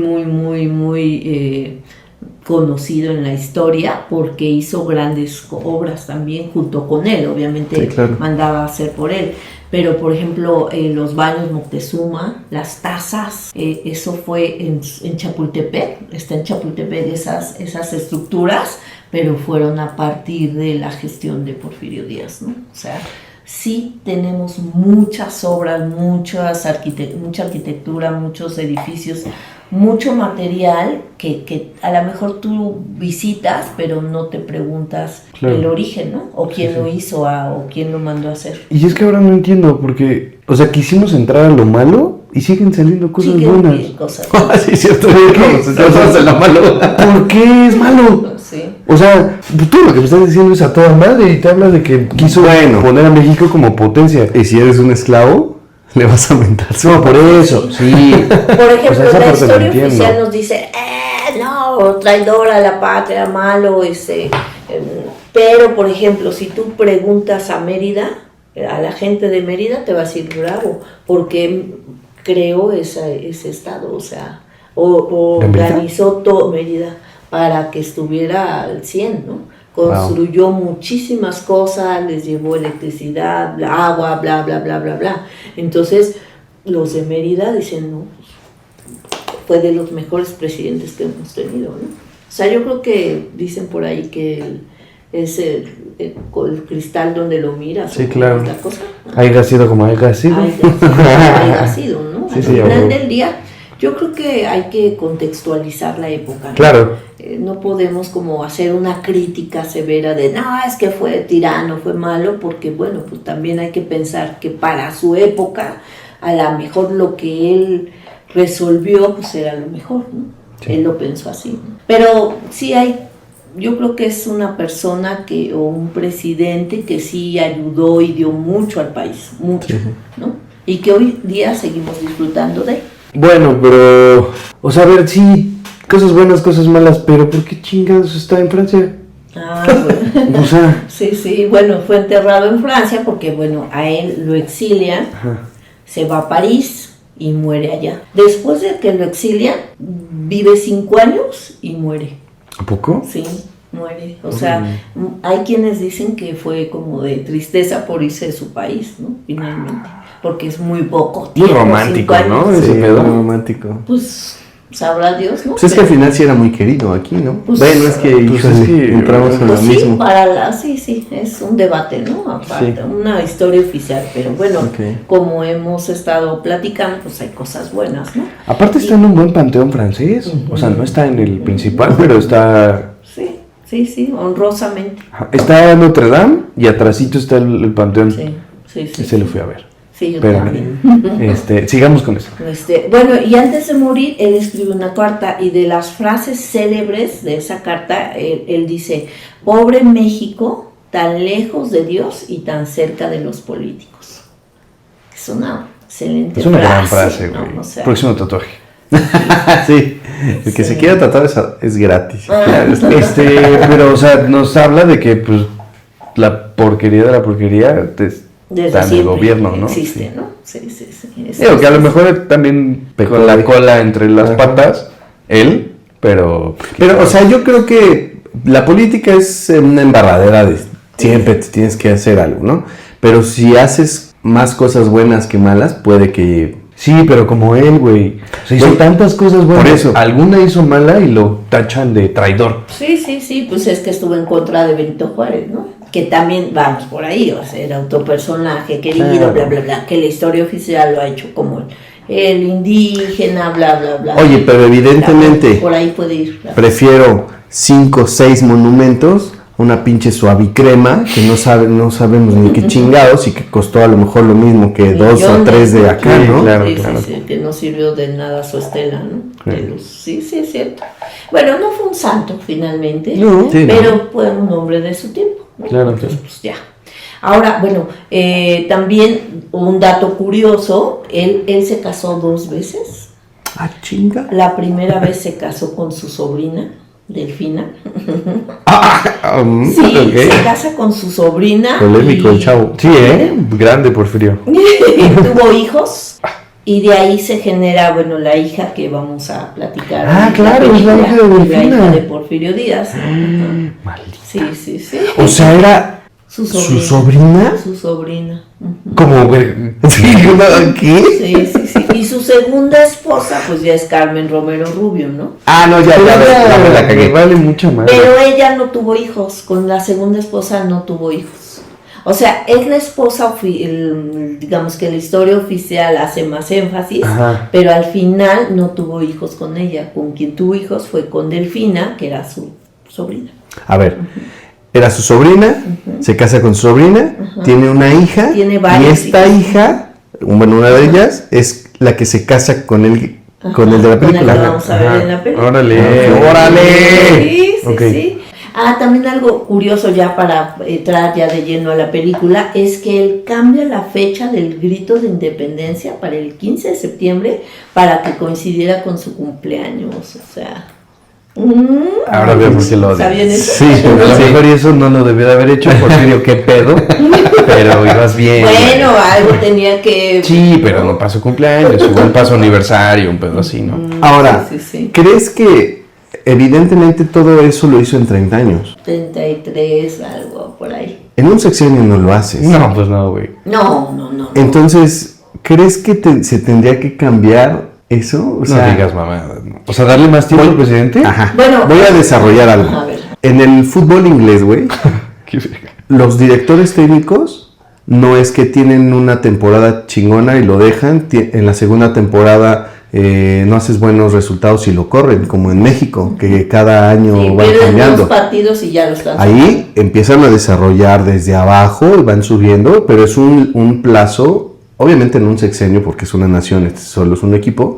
conocido en la historia porque hizo grandes obras también junto con él, obviamente sí, claro, mandaba a hacer por él, pero por ejemplo los baños Moctezuma, las tazas, eso fue en Chapultepec, está en Chapultepec esas estructuras, pero fueron a partir de la gestión de Porfirio Díaz, ¿no? O sea, sí tenemos muchas obras, mucha arquitectura, muchos edificios, mucho material que a lo mejor tú visitas, pero no te preguntas el origen, ¿no? O quién lo hizo, o quién lo mandó a hacer. Y es que ahora no entiendo, porque, o sea, quisimos entrar a lo malo y siguen saliendo cosas buenas. Sí, es cierto. ¿Por qué es malo? Sí. O sea, tú lo que me estás diciendo es a toda madre y te hablas de que quiso poner a México como potencia. ¿Y si eres un esclavo? Le vas a mentar. No, por eso, sí. Por ejemplo, o sea, la historia oficial nos dice, no, traidor a la patria, malo, pero por ejemplo, si tú preguntas a Mérida, a la gente de Mérida te va a decir bravo, porque creó ese estado, o sea, o organizó todo Mérida para que estuviera al 100, ¿no? Construyó muchísimas cosas, les llevó electricidad, agua, bla, bla, bla, bla, bla. Entonces, los de Mérida dicen, no, fue de los mejores presidentes que hemos tenido, ¿no? O sea, yo creo que dicen por ahí que el cristal donde lo miras. Sí, claro. La cosa. Haya sido como haya sido. Haya sido, ¿no? Sí, Al sí, final del día, yo creo que hay que contextualizar la época, ¿no? Claro. No podemos como hacer una crítica severa de, no, es que fue tirano, fue malo, porque bueno, pues también hay que pensar que para su época, a lo mejor lo que él resolvió, pues era lo mejor, ¿no? Sí. Él lo pensó así, ¿no? Pero sí yo creo que es una persona o un presidente que sí ayudó y dio mucho al país, mucho, sí, ¿no? Y que hoy día seguimos disfrutando de él. Bueno, pero, o sea, a ver, sí, cosas buenas, cosas malas, pero ¿por qué chingados está en Francia? Bueno. O sea. Sí, bueno, fue enterrado en Francia porque, bueno, a él lo exilian, se va a París y muere allá. Después de que lo exilian, vive 5 años y muere. ¿A poco? Sí, muere. O sea, hay quienes dicen que fue como de tristeza por irse de su país, ¿no? Finalmente. Porque es muy poco tiempo. Muy romántico, ¿no? Sí, muy romántico. Pues sabrá Dios, ¿no? Pues es que al final sí era muy querido aquí, ¿no? Pues, bueno, es que, entramos en lo mismo. Sí, es un debate, ¿no? Aparte, una historia oficial, pero bueno, como hemos estado platicando, pues hay cosas buenas, ¿no? Aparte está en un buen panteón francés, o sea, no está en el principal, pero está... Sí, honrosamente. Está en Notre Dame y atrásito está el panteón. Sí. Ese lo fui a ver. Sí, yo pero, también. Sigamos con eso. Bueno, y antes de morir, él escribe una carta y de las frases célebres de esa carta, él dice, pobre México, tan lejos de Dios y tan cerca de los políticos. Es una excelente frase. Es una gran frase, güey. ¿No? O sea, próximo tatuaje. Sí, el que se quiera tatuar es gratis. Pero, o sea, nos habla de que, pues, la porquería de la porquería desde está en el gobierno, ¿no? Existe, ¿no? Sí. Digo que a lo mejor también pegó la cola entre las patas, él, pero, o sea, yo creo que la política es una embarradera de siempre tienes que hacer algo, ¿no? Pero si haces más cosas buenas que malas, puede que... Sí, pero como él, güey. O sea, hizo tantas cosas buenas. Por eso. Alguna hizo mala y lo tachan de traidor. Sí, pues es que estuvo en contra de Benito Juárez, ¿no? Que también vamos por ahí, o sea, era otro personaje querido, bla, que la historia oficial lo ha hecho como el indígena, bla. Oye, pero evidentemente por ahí puede ir. Prefiero 5 o 6 monumentos, una pinche suavicrema que no sabemos ni qué chingados y que costó a lo mejor lo mismo que 2 o 3 de acá, ¿no? Claro. Sí, que no sirvió de nada su estela, ¿no? Sí, es cierto. Bueno, no fue un santo finalmente, pero fue un hombre de su tiempo, ¿no? Claro. Entonces, pues ya. Ahora, bueno, también un dato curioso, él se casó 2 veces. Ah, chinga. La primera vez se casó con su sobrina, Delfina. Se casa con su sobrina. Polémico el chavo. Sí, grande Porfirio. Tuvo hijos. Y de ahí se genera, bueno, la hija que vamos a platicar. Claro, es la hija de Delfina. La hija de Porfirio Díaz. Maldita. Sí. O sea, era su sobrina. Su sobrina. ¿Cómo, güey? ¿Qué? Sí. Y su segunda esposa, pues ya es Carmen Romero Rubio, ¿no? No, ya me la cagué. Vale mucho más. Pero ella no tuvo hijos, con la segunda esposa no tuvo hijos. O sea, es la esposa, digamos que la historia oficial hace más énfasis, pero al final no tuvo hijos con ella. Con quien tuvo hijos fue con Delfina, que era su sobrina. A ver, era su sobrina, se casa con su sobrina, tiene una hija, y esta hija, bueno, una de ellas, es la que se casa con el de la película. Con el que vamos a ver en la película. ¡Órale! Sí. También algo curioso ya para entrar ya de lleno a la película es que él cambia la fecha del grito de independencia para el 15 de septiembre para que coincidiera con su cumpleaños, o sea... Ahora veo por qué lo odio. ¿Sabían eso? Sí, a lo mejor eso no lo debió de haber hecho, Porfirio, qué pedo, pero ibas bien. Bueno, algo tenía que... Sí, pero no pasó cumpleaños, igual pasó aniversario, un pedo así, ¿no? Ahora, Sí. ¿crees que evidentemente todo eso lo hizo en 30 años? 33, algo por ahí. En un sexenio no lo haces. No, pues no, güey. No. Entonces, ¿crees que se tendría que cambiar eso? No digas mamadas, ¿no? O sea, darle más tiempo al presidente. Ajá. Bueno, voy a desarrollar algo. A ver. En el fútbol inglés, güey, los directores técnicos no es que tienen una temporada chingona y lo dejan, en la segunda temporada no haces buenos resultados y lo corren, como en México, que cada año van cambiando. Dos partidos y ya lo están Ahí sacando. empiezan a desarrollar desde abajo y van subiendo, pero es un plazo, obviamente en un sexenio, porque es una nación, este solo es un equipo,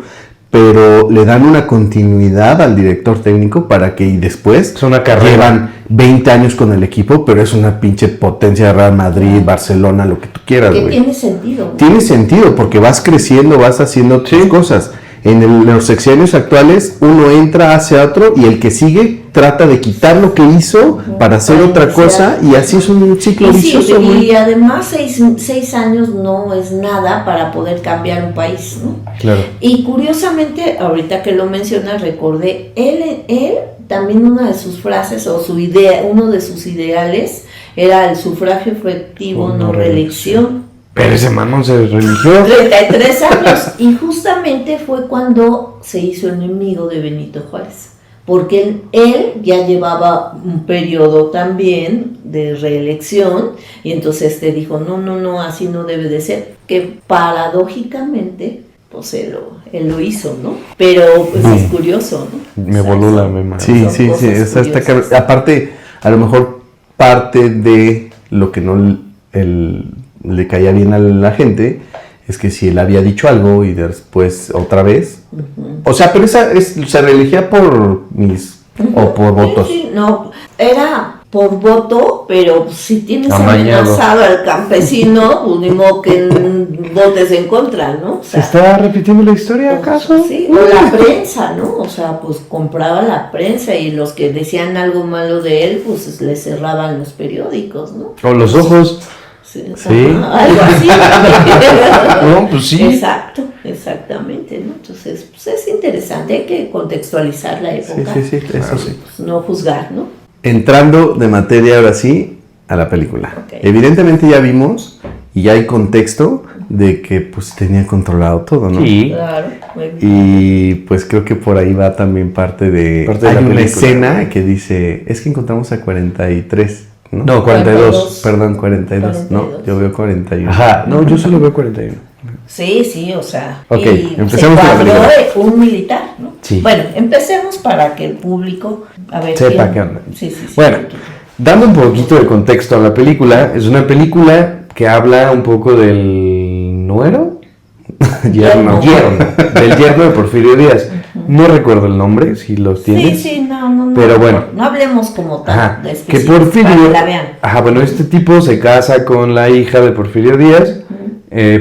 pero le dan una continuidad al director técnico para que y después Es una carrera. llevan 20 años con el equipo, pero es una pinche potencia de Real Madrid, Barcelona, lo que tú quieras, Que güey. tiene sentido. ¿No? Tiene sentido porque vas creciendo, vas haciendo tus cosas. En los sexenios actuales uno entra, hace otro y el que sigue trata de quitar lo que hizo para hacer otra cosa y así es un ciclo Y sí, vicioso. y además 6 años no es nada para poder cambiar un país, ¿no? Claro. Y curiosamente, ahorita que lo mencionas, recordé, él también una de sus frases o su idea, uno de sus ideales era el sufragio efectivo, no reelección. Pero ese man no se religió. 33 años. Y justamente fue cuando se hizo enemigo de Benito Juárez. Porque él ya llevaba un periodo también de reelección. Y entonces te dijo, no, así no debe de ser. Que paradójicamente, pues él lo hizo, ¿no? Pero pues es curioso, ¿no? Me voló la memoria. Sí, Son sí, cosas está curiosas. aparte, a lo mejor parte de lo que no le caía bien a la gente es que si él había dicho algo y después otra vez, o sea, pero se reelegía por o por votos. Sí, no, era por voto, pues, si tienes Amañado. amenazado al campesino, pues ni modo que votes en contra, ¿no? O ¿Se sea, está repitiendo la historia acaso? sí, o la prensa, ¿no? O sea, pues compraba la prensa y los que decían algo malo de él, pues le cerraban los periódicos, ¿no? O los ojos. Sí. Sí. Ajá, algo así. No, pues sí. Exacto, exactamente, ¿no? Entonces, pues es interesante, hay que contextualizar la época. Sí, eso sí. Pues, no juzgar, ¿no? Entrando de materia ahora sí a la película. Ok. Evidentemente ya vimos y ya hay contexto de que pues tenía controlado todo, ¿no? Sí. Claro, muy bien. Y pues creo que por ahí va también parte de Parte de hay la una película. escena que dice, es que encontramos a 43, ¿no? No, 42. Perdón, 42. No, 42. yo veo 41. Ajá, no, yo solo veo 41. Sí, o sea, Ok, y empecemos se con la cuadró película. de un militar, ¿no? Sí. Bueno, empecemos para que el público, a ver, Sepa qué onda. Sí. Bueno, dando un poquito de contexto a la película, es una película que habla un poco del nuero, Yerno. del yerno de Porfirio Díaz. No recuerdo el nombre, si los tienes. Sí, no. Pero bueno. No hablemos como tal. Ajá, de que específico, Porfirio, para que la vean. ajá, bueno, este tipo se casa con la hija de Porfirio Díaz.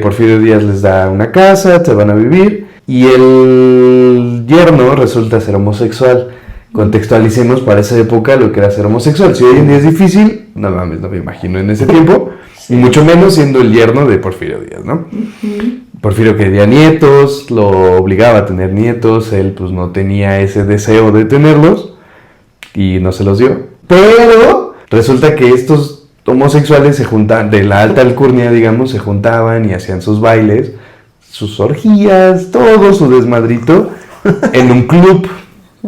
Porfirio Díaz les da una casa, se van a vivir y el yerno resulta ser homosexual. Contextualicemos para esa época lo que era ser homosexual. Si hoy en día es difícil, no mames, no me imagino en ese tiempo, y mucho menos siendo el yerno de Porfirio Díaz, ¿no? Porfirio quería nietos, lo obligaba a tener nietos, él pues no tenía ese deseo de tenerlos y no se los dio. Pero resulta que estos homosexuales se juntan, de la alta alcurnia, digamos, se juntaban y hacían sus bailes, sus orgías, todo su desmadrito en un club.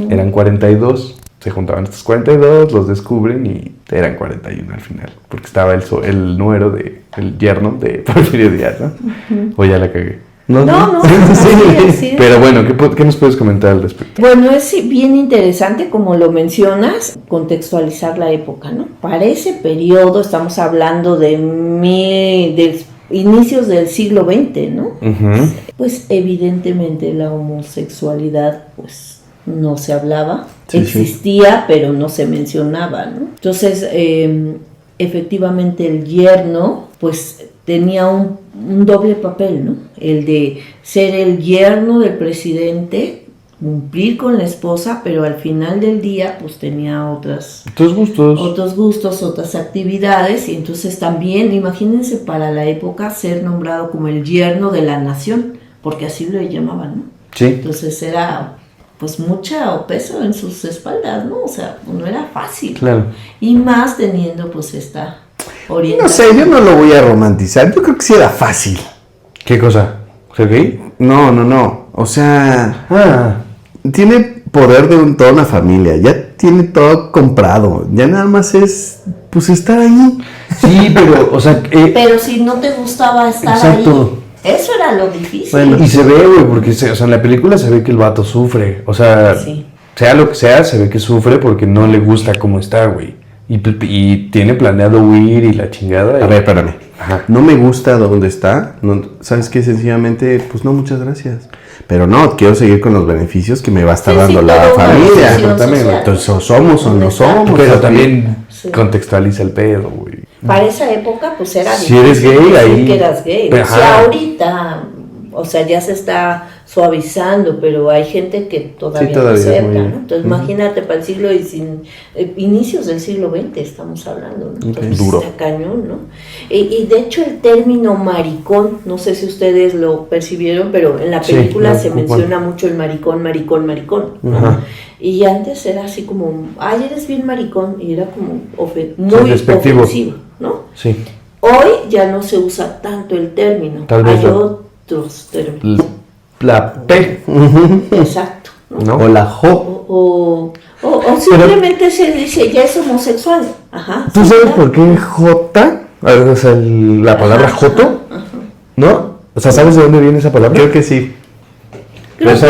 Eran 42. Se juntaban estos 42, los descubren y eran 41 al final. Porque estaba el nuero, el yerno de Porfirio Díaz, ¿no? O ya la cagué. No, sí. Pero bueno, ¿qué nos puedes comentar al respecto? Bueno, es bien interesante, como lo mencionas, contextualizar la época, ¿no? Para ese periodo estamos hablando de inicios del siglo XX, ¿no? Ujú. Pues evidentemente la homosexualidad, pues no se hablaba, existía, pero no se mencionaba, ¿no? Entonces, efectivamente el yerno, pues tenía un doble papel, ¿no? El de ser el yerno del presidente, cumplir con la esposa, pero al final del día, pues tenía otros gustos, otras actividades, y entonces también, imagínense para la época ser nombrado como el yerno de la nación, porque así lo llamaban, ¿no? Sí. Entonces era pues mucho peso en sus espaldas, ¿no? O sea, no era fácil. Claro. Y más teniendo pues esta No orientación. sé, yo no lo voy a romantizar. Yo creo que sí era fácil. ¿Qué cosa? ¿Se gay? No. O sea, tiene poder de toda una familia. Ya tiene todo comprado. Ya nada más es pues estar ahí. Sí, pero, o sea... pero si no te gustaba estar exacto. ahí, eso era lo difícil. Bueno, y se ve, güey, porque o sea, en la película se ve que el vato sufre. O sea, sí. Sea lo que sea, se ve que sufre porque no le gusta cómo está, güey. Y tiene planeado huir y la chingada. A ver, espérame. Ajá. No me gusta dónde está. No, ¿sabes qué? Sencillamente, pues no, muchas gracias. Pero no, quiero seguir con los beneficios que me va a estar dando la familia. Entonces, o somos o no somos. Pero también contextualiza el pedo, güey. Para esa época, pues era si eres gay, ahí... que eras gay. Pero, o sea, ahorita, o sea, ya se está suavizando, pero hay gente que todavía no acepta, ¿no? Entonces, imagínate, para el siglo inicios del siglo XX estamos hablando, ¿no? Entonces, duro. está cañón, ¿no? Y de hecho el término maricón, no sé si ustedes lo percibieron, pero en la película se menciona mucho el maricón, ¿no? Ajá. Y antes era así como, ay, eres bien maricón, y era como muy ofensivo, ¿no? Sí. Hoy ya no se usa tanto el término, Tal vez hay otros términos. La P. Exacto. ¿no? O la jo. O simplemente se dice, ya es homosexual. Ajá. ¿Tú sabes por qué J? O sea, la palabra joto, ¿no? O sea, ¿sabes de dónde viene esa palabra? Creo que sí. Creo que yo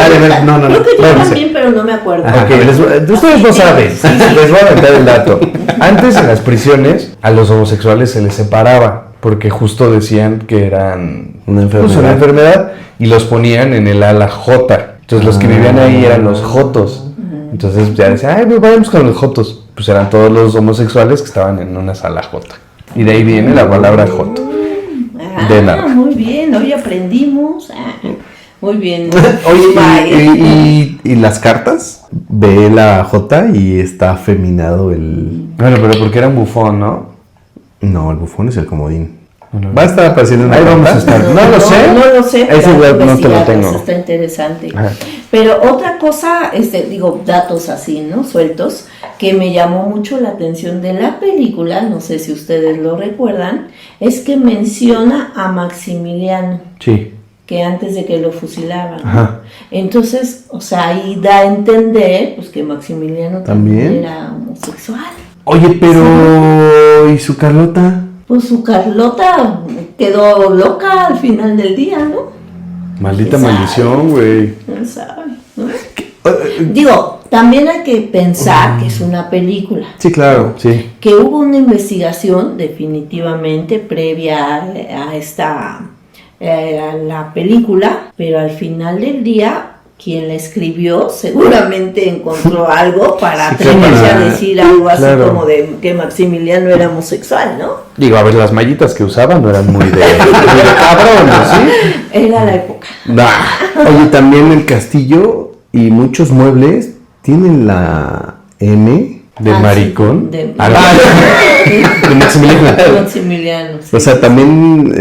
también, pero no me acuerdo. Ok, ustedes no saben. Sí. Les voy a aventar el dato. Antes en las prisiones a los homosexuales se les separaba porque justo decían que eran una enfermedad y los ponían en el ala J. Entonces los que vivían ahí eran los jotos. Entonces ya decían, ay, pues vayamos con los jotos. Pues eran todos los homosexuales que estaban en una sala J. Y de ahí viene la palabra joto. De nada. Muy bien, hoy aprendimos. Muy bien. Oye, ¿y las cartas? Ve la J y está afeminado el... Bueno, pero porque era un bufón, ¿no? No, el bufón es el comodín. Bueno, ¿Va a estar apareciendo en ahí la vamos a carta? estar. No lo sé. Ese web no te lo tengo. Está interesante. Ajá. Pero otra cosa, datos así, ¿no? Sueltos, que me llamó mucho la atención de la película, no sé si ustedes lo recuerdan, es que menciona a Maximiliano. Sí. Que antes de que lo fusilaban. Ajá. Entonces, o sea, ahí da a entender pues que Maximiliano también era homosexual. Oye, pero... ¿y su Carlota? Pues su Carlota quedó loca al final del día, ¿no? Maldita maldición, güey. ¿Quién sabe? ¿No? Digo, también hay que pensar que es una película. Sí, claro, sí. Que hubo una investigación definitivamente previa a esta... la película, pero al final del día quien la escribió seguramente encontró algo para atreverse a decir algo así como de que Maximiliano era homosexual, ¿no? Digo, a ver, las mallitas que usaban no eran muy de cabrón, ¿sí? Era la época. Oye, también el castillo y muchos muebles tienen la M de maricón. Sí, de Maximiliano. Sí. O sea, también,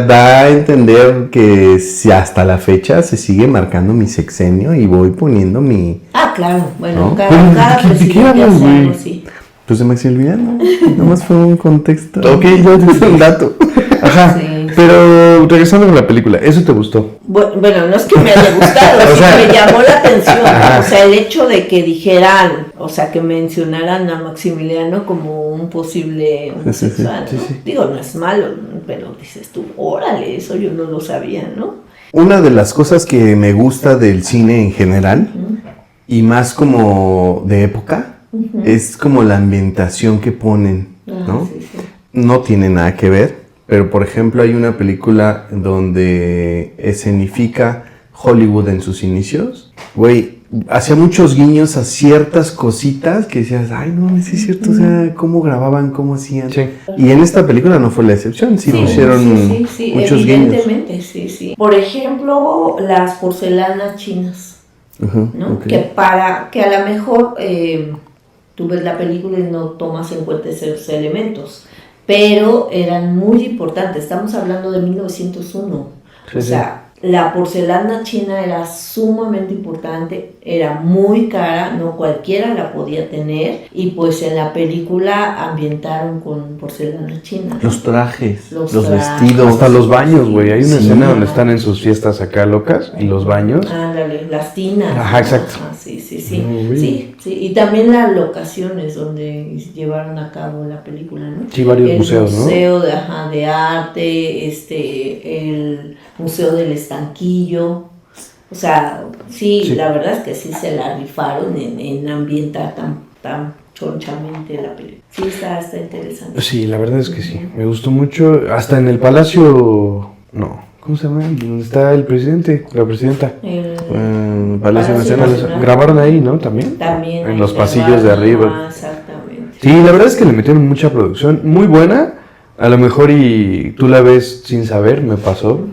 da a entender que si hasta la fecha se sigue marcando mi sexenio y voy poniendo mi... Claro, bueno, ¿no? cada presidente hace algo así. Pues de Maximiliano, nomás fue un contexto. Ok, yo te un dato. Ajá. Sí. Pero regresando con la película, ¿eso te gustó? Bueno, no es que me haya gustado, O sea, me llamó la atención. Ajá. O sea, el hecho de que dijeran, o sea, que mencionaran a Maximiliano como un posible homosexual, ¿no? Sí. Digo, no es malo, pero dices tú, órale, eso yo no lo sabía, ¿no? Una de las cosas que me gusta del cine en general, y más como de época, es como la ambientación que ponen, ¿no? Sí. No tiene nada que ver, pero por ejemplo hay una película donde escenifica Hollywood en sus inicios. Güey, hacía muchos guiños a ciertas cositas que decías, ay, no, sí es cierto, o sea, cómo grababan, cómo hacían. Sí. Y en esta película no fue la excepción, sí pusieron muchos guiños. Evidentemente, sí. Por ejemplo, las porcelanas chinas, ¿no? Okay. Que a lo mejor tú ves la película y no tomas en cuenta esos elementos, pero eran muy importantes. Estamos hablando de 1901. O sea, la porcelana china era sumamente importante, era muy cara, no cualquiera la podía tener, y pues en la película ambientaron con porcelana china, ¿no? Los trajes, los trajes, vestidos. Hasta los baños, güey. Hay una escena donde Sí. están en sus fiestas acá locas y los baños. Ándale, las tinas. Ajá, exacto. ¿No? Sí. Sí. Y también las locaciones donde llevaron a cabo la película, ¿no? Sí, varios museos, ¿no? El museo de arte, el museo del Estanquillo. O sea, sí, la verdad es que sí se la rifaron en ambientar tan chonchamente la película. Sí, está interesante. Sí, la verdad es que sí, me gustó mucho. Hasta en el Palacio, ¿cómo se llama? ¿Dónde está el presidente, la presidenta? Palacio Nacional. Grabaron ahí, ¿no? También en los pasillos de arriba. Exactamente. Sí, la verdad es que le metieron mucha producción, muy buena. A lo mejor y tú la ves sin saber, me pasó.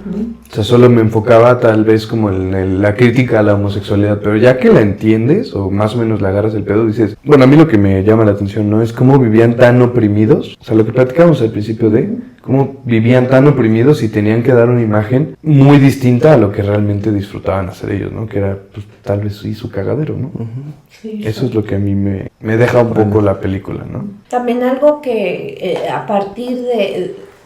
O sea, solo me enfocaba tal vez como en la crítica a la homosexualidad, pero ya que la entiendes o más o menos le agarras el pedo, dices, bueno, a mí lo que me llama la atención, ¿no? Es cómo vivían tan oprimidos, o sea, lo que platicamos al principio de cómo vivían tan oprimidos y tenían que dar una imagen muy distinta a lo que realmente disfrutaban hacer ellos, ¿no? Que era, pues, tal vez sí su cagadero, ¿no? Sí, eso es lo que a mí me deja un poco la película, ¿no? También algo que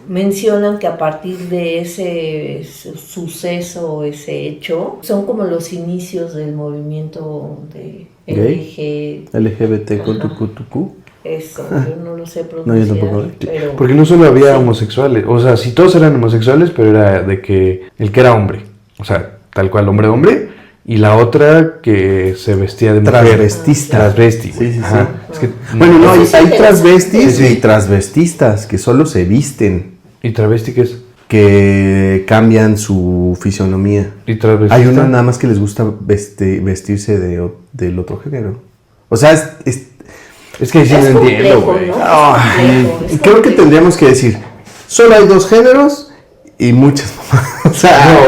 mencionan que a partir de ese suceso, ese hecho, son como los inicios del movimiento de LGBTQ. Eso, yo no lo sé pronunciar. No, yo tampoco. Pero, porque no solo había homosexuales, o sea, sí todos eran homosexuales, pero era de que el que era hombre, o sea, tal cual hombre, y la otra que se vestía de mujer. Transvesti. Sí. Es que, bueno, no, hay transvestis y transvestistas que solo se visten. ¿Y travesti qué es? Que cambian su fisionomía. ¿Y travesti? Hay unos nada más que les gusta vestirse del otro género. O sea, es que sí no entiendo, güey. ¿no? Creo que tendríamos que decir, solo hay dos géneros y muchas mamás. O sea,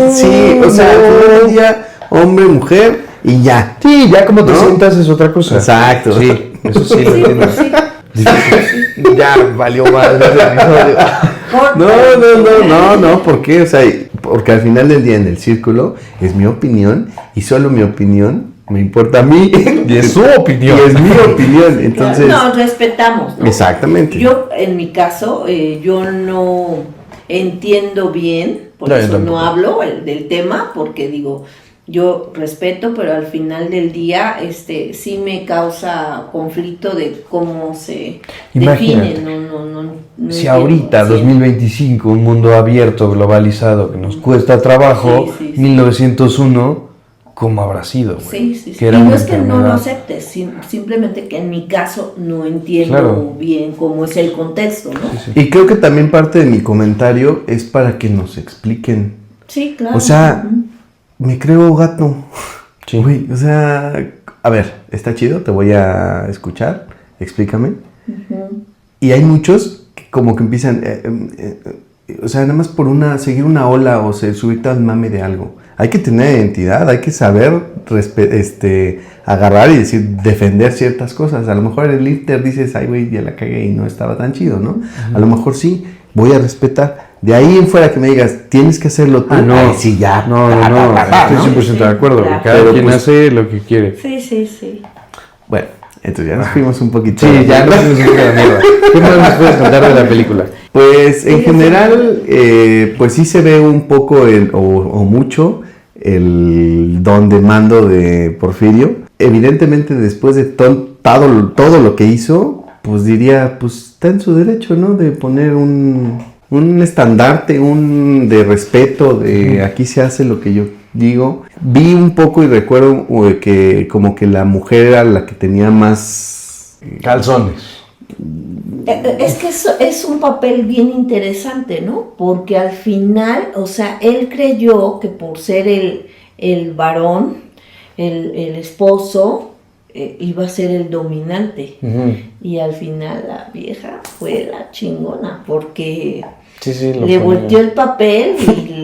sí, o sea, al final del día, hombre, mujer y ya. Sí, ya como te sientas es otra cosa. Exacto. Sí, eso sí lo entiendo. Ya valió madre ese episodio. No, ¿por qué? O sea, porque al final del día en el círculo es mi opinión y solo mi opinión me importa a mí. Y es su opinión. Y es mi opinión, entonces... No, respetamos, ¿no? Exactamente. Yo, en mi caso, yo no entiendo bien, por eso no hablo del tema, porque digo... Yo respeto, pero al final del día sí me causa conflicto de cómo se define. No si ahorita, 2025, un mundo abierto, globalizado, que nos cuesta trabajo, 1901, ¿cómo habrá sido? Sí. Que Y era no una es que no lo enfermedad. aceptes, simplemente que en mi caso no entiendo bien cómo es el contexto, ¿no? Y creo que también parte de mi comentario es para que nos expliquen. Sí, claro. O sea... Me creo gato. Sí. Güey, o sea, a ver, está chido, te voy a escuchar, explícame. Y hay muchos que como que empiezan, o sea, nada más por seguir una ola o subirte al mame de algo. Hay que tener identidad, hay que saber agarrar y defender ciertas cosas. A lo mejor el Inter dices, ay güey, ya la cagué y no estaba tan chido, ¿no? A lo mejor sí, voy a respetar. De ahí en fuera que me digas, tienes que hacerlo tú. No, sí, ya. No, estoy 100% de acuerdo. Claro. Cada quien hace lo que quiere. Sí. Bueno, entonces ya nos fuimos un poquito. Sí, ya nos fuimos un poquito de mierda. ¿Qué más nos puedes contar de la película? Pues en general, pues sí se ve un poco o mucho el don de mando de Porfirio. Evidentemente después de todo lo que hizo, pues diría, pues está en su derecho, ¿no? De poner un estandarte, de respeto, de aquí se hace lo que yo digo. Vi un poco y recuerdo que como que la mujer era la que tenía más... Calzones. Es que es un papel bien interesante, ¿no? Porque al final, o sea, él creyó que por ser el varón, el esposo, iba a ser el dominante. Y al final la vieja fue la chingona, porque le volteó el papel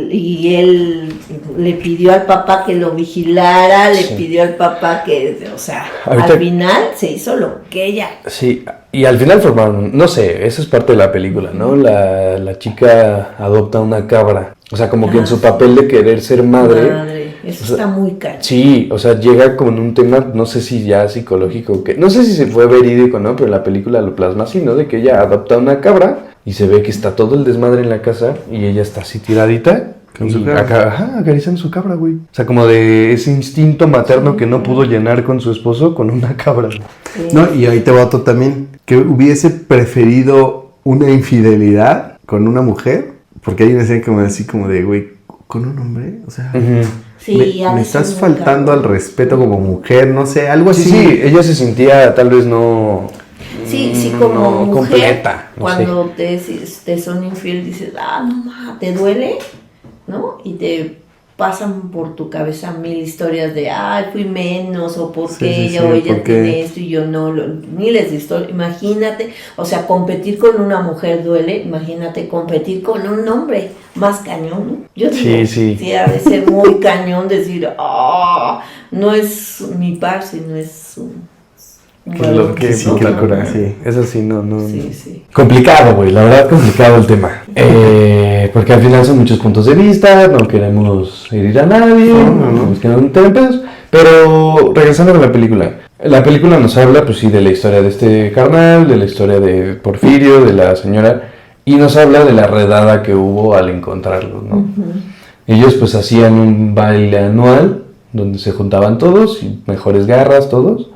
y él le pidió al papá que lo vigilara, le pidió al papá que, o sea, ahorita, al final se hizo lo que ella... Sí, y al final formaron, no sé, esa es parte de la película, ¿no? La chica adopta una cabra, o sea, como que en su papel de querer ser madre. Eso está muy caro. Sí, o sea, llega como en un tema, no sé si ya psicológico, no sé si se fue verídico, ¿no? Pero la película lo plasma así, ¿no? De que ella adopta una cabra y se ve que está todo el desmadre en la casa y ella está así tiradita Con su cabra. Acariciando su cabra, güey. O sea, como de ese instinto materno que no pudo llenar con su esposo con una cabra. No, y ahí te va otro también. Que hubiese preferido una infidelidad con una mujer. Porque hay una escena como así como de, güey, ¿con un hombre? O sea... Sí, me estás faltando al respeto como mujer, no sé, algo así. Sí, ella se sentía tal vez no... Sí, como no mujer, completa, no cuando te son infiel, dices, no, te duele, ¿no? Y te pasan por tu cabeza 1000 historias de, fui menos, o por qué ella o ella tiene esto y yo no, miles de historias. Imagínate, o sea, competir con una mujer duele, imagínate competir con un hombre, más cañón, ¿no? Yo digo, sí, ha de ser muy cañón decir, no es mi par, sino es qué locura. Sí. Eso sí, no. Sí. Complicado, güey, la verdad complicado el tema. Porque al final son muchos puntos de vista, no queremos herir a nadie, no queremos tener pedos. Pero regresando a la película nos habla, pues sí, de la historia de este carnal, de la historia de Porfirio, de la señora, y nos habla de la redada que hubo al encontrarlos, ¿no? Uh-huh. Ellos pues hacían un baile anual donde se juntaban todos, y mejores garras todos.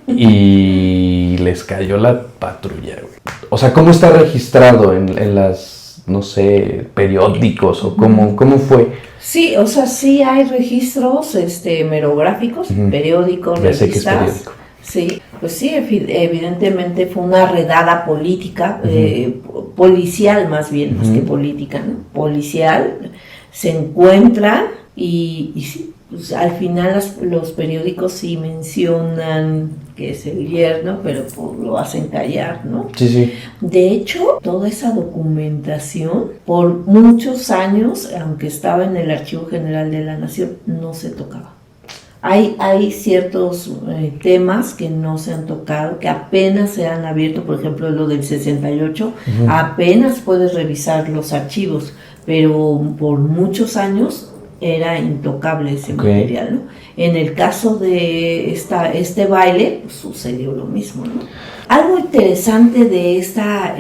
Y les cayó la patrulla, güey. O sea, ¿cómo está registrado en las, no sé, periódicos o cómo fue? Sí, o sea, sí hay registros merográficos, periódicos, ya sé que es periódico. Sí, pues sí, evidentemente fue una redada política, policial más bien, más que política, ¿no? Policial, se encuentra y sí. Pues al final los periódicos sí mencionan que es el yerno, pero pues lo hacen callar, ¿no? Sí. De hecho, toda esa documentación, por muchos años, aunque estaba en el Archivo General de la Nación, no se tocaba. Hay ciertos temas que no se han tocado, que apenas se han abierto, por ejemplo, lo del 68, apenas puedes revisar los archivos, pero por muchos años era intocable ese material, ¿no? En el caso de este baile, pues, sucedió lo mismo, ¿no? Algo interesante de esta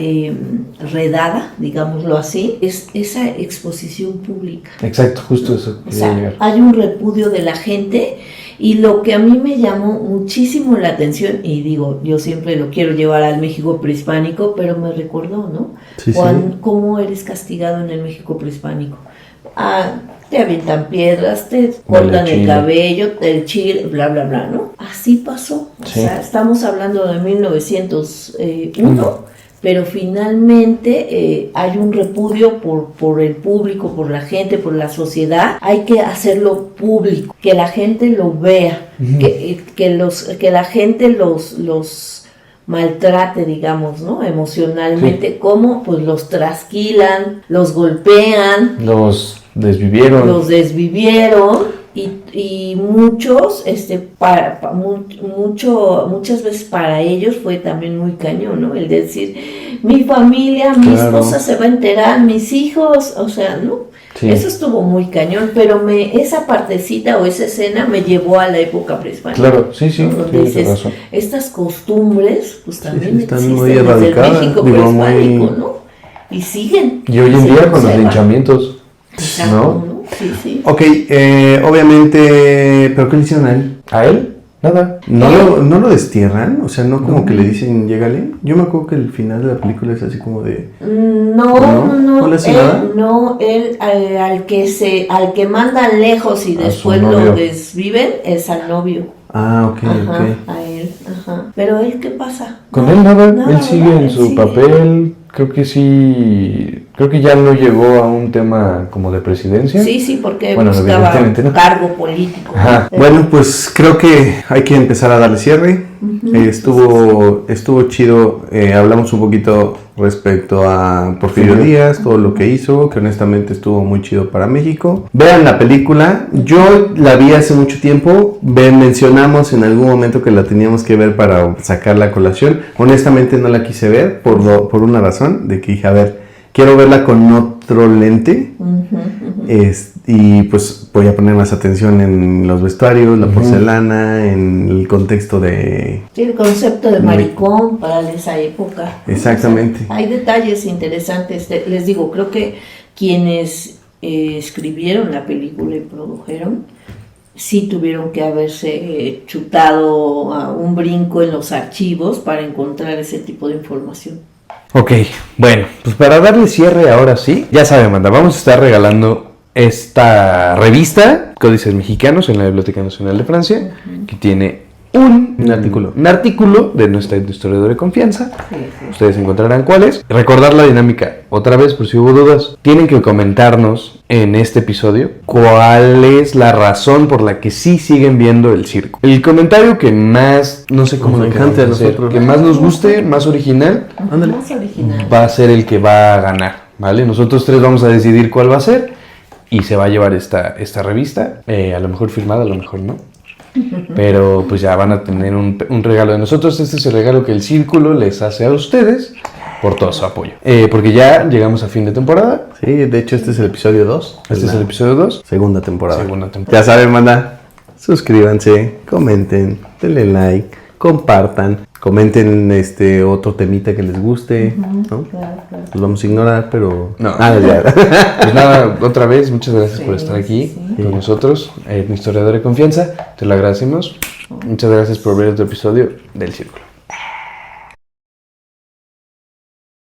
redada, digámoslo así, es esa exposición pública. Exacto, justo eso. O sea, hay un repudio de la gente, y lo que a mí me llamó muchísimo la atención, y digo, yo siempre lo quiero llevar al México prehispánico, pero me recordó, ¿no? ¿Cómo eres castigado en el México prehispánico? Te avientan piedras, te cortan el cabello, el chile, bla, bla, bla, ¿no? Así pasó. O sea, estamos hablando de 1901, pero finalmente hay un repudio por el público, por la gente, por la sociedad. Hay que hacerlo público, que la gente lo vea, que la gente los maltrate, digamos, ¿no? Emocionalmente, cómo pues los trasquilan, los golpean, los desvivieron y muchos, muchas veces para ellos fue también muy cañón, ¿no? El decir, mi familia, mi esposa se va a enterar, mis hijos, o sea, ¿no? Sí. Eso estuvo muy cañón, pero esa partecita o esa escena me llevó a la época prehispánica. Claro, sí, dices, estas costumbres, pues también están muy erradicadas, desde el México prehispánico, ¿no? Y siguen. Y hoy en día con los linchamientos. Exacto, ¿no? Sí. Ok, obviamente, ¿pero qué le hicieron a él? ¿A él? Nada. ¿No lo destierran? O sea, ¿no como que le dicen, llégale? Yo me acuerdo que el final de la película es así como de... No le hace nada. No, él al que mandan lejos y después lo desviven es al novio. Ok. A él, Pero él, ¿qué pasa? Con él nada, él sigue en su papel. Creo que ya no llegó a un tema como de presidencia. Sí, porque buscaba cargo político. Bueno, pues creo que hay que empezar a darle cierre. Estuvo chido, hablamos un poquito respecto a Porfirio Díaz, todo lo que hizo, que honestamente estuvo muy chido para México. Vean la película, yo la vi hace mucho tiempo, mencionamos en algún momento que la teníamos que ver para sacar la colación. Honestamente no la quise ver por una razón, de que dije, a ver, quiero verla con otro lente. Y pues voy a poner más atención en los vestuarios, la porcelana, en el contexto de... Sí, el concepto de maricón para esa época. Exactamente. O sea, hay detalles interesantes, les digo, creo que quienes escribieron la película y produjeron, sí tuvieron que haberse chutado a un brinco en los archivos para encontrar ese tipo de información. Ok, bueno, pues para darle cierre ahora sí, ya saben, banda, vamos a estar regalando esta revista, Códices Mexicanos, en la Biblioteca Nacional de Francia, que tiene un artículo de nuestra historiadora de confianza. Sí. Ustedes encontrarán cuál es. Recordar la dinámica otra vez por si hubo dudas. Tienen que comentarnos en este episodio cuál es la razón por la que sí siguen viendo el circo. El comentario que más, no sé cómo nos encante a nosotros, que más nos guste, más original, Más original. va a ser el que va a ganar, ¿vale? Nosotros tres vamos a decidir cuál va a ser y se va a llevar esta revista, a lo mejor firmada, a lo mejor no. Pero pues ya van a tener un regalo de nosotros. Este es el regalo que el Círculo les hace a ustedes por todo su apoyo. Porque ya llegamos a fin de temporada. Sí, de hecho este es el episodio 2. Este es el episodio 2. Segunda temporada. Ya Ya saben, manda, suscríbanse, comenten, denle like, compartan, comenten otro temita que les guste, ¿no? Claro. Los vamos a ignorar, pero... No. Ya. Pues nada, otra vez, muchas gracias por estar aquí con nosotros. Mi historiador de confianza, te lo agradecemos. Muchas gracias por ver este episodio del Círculo.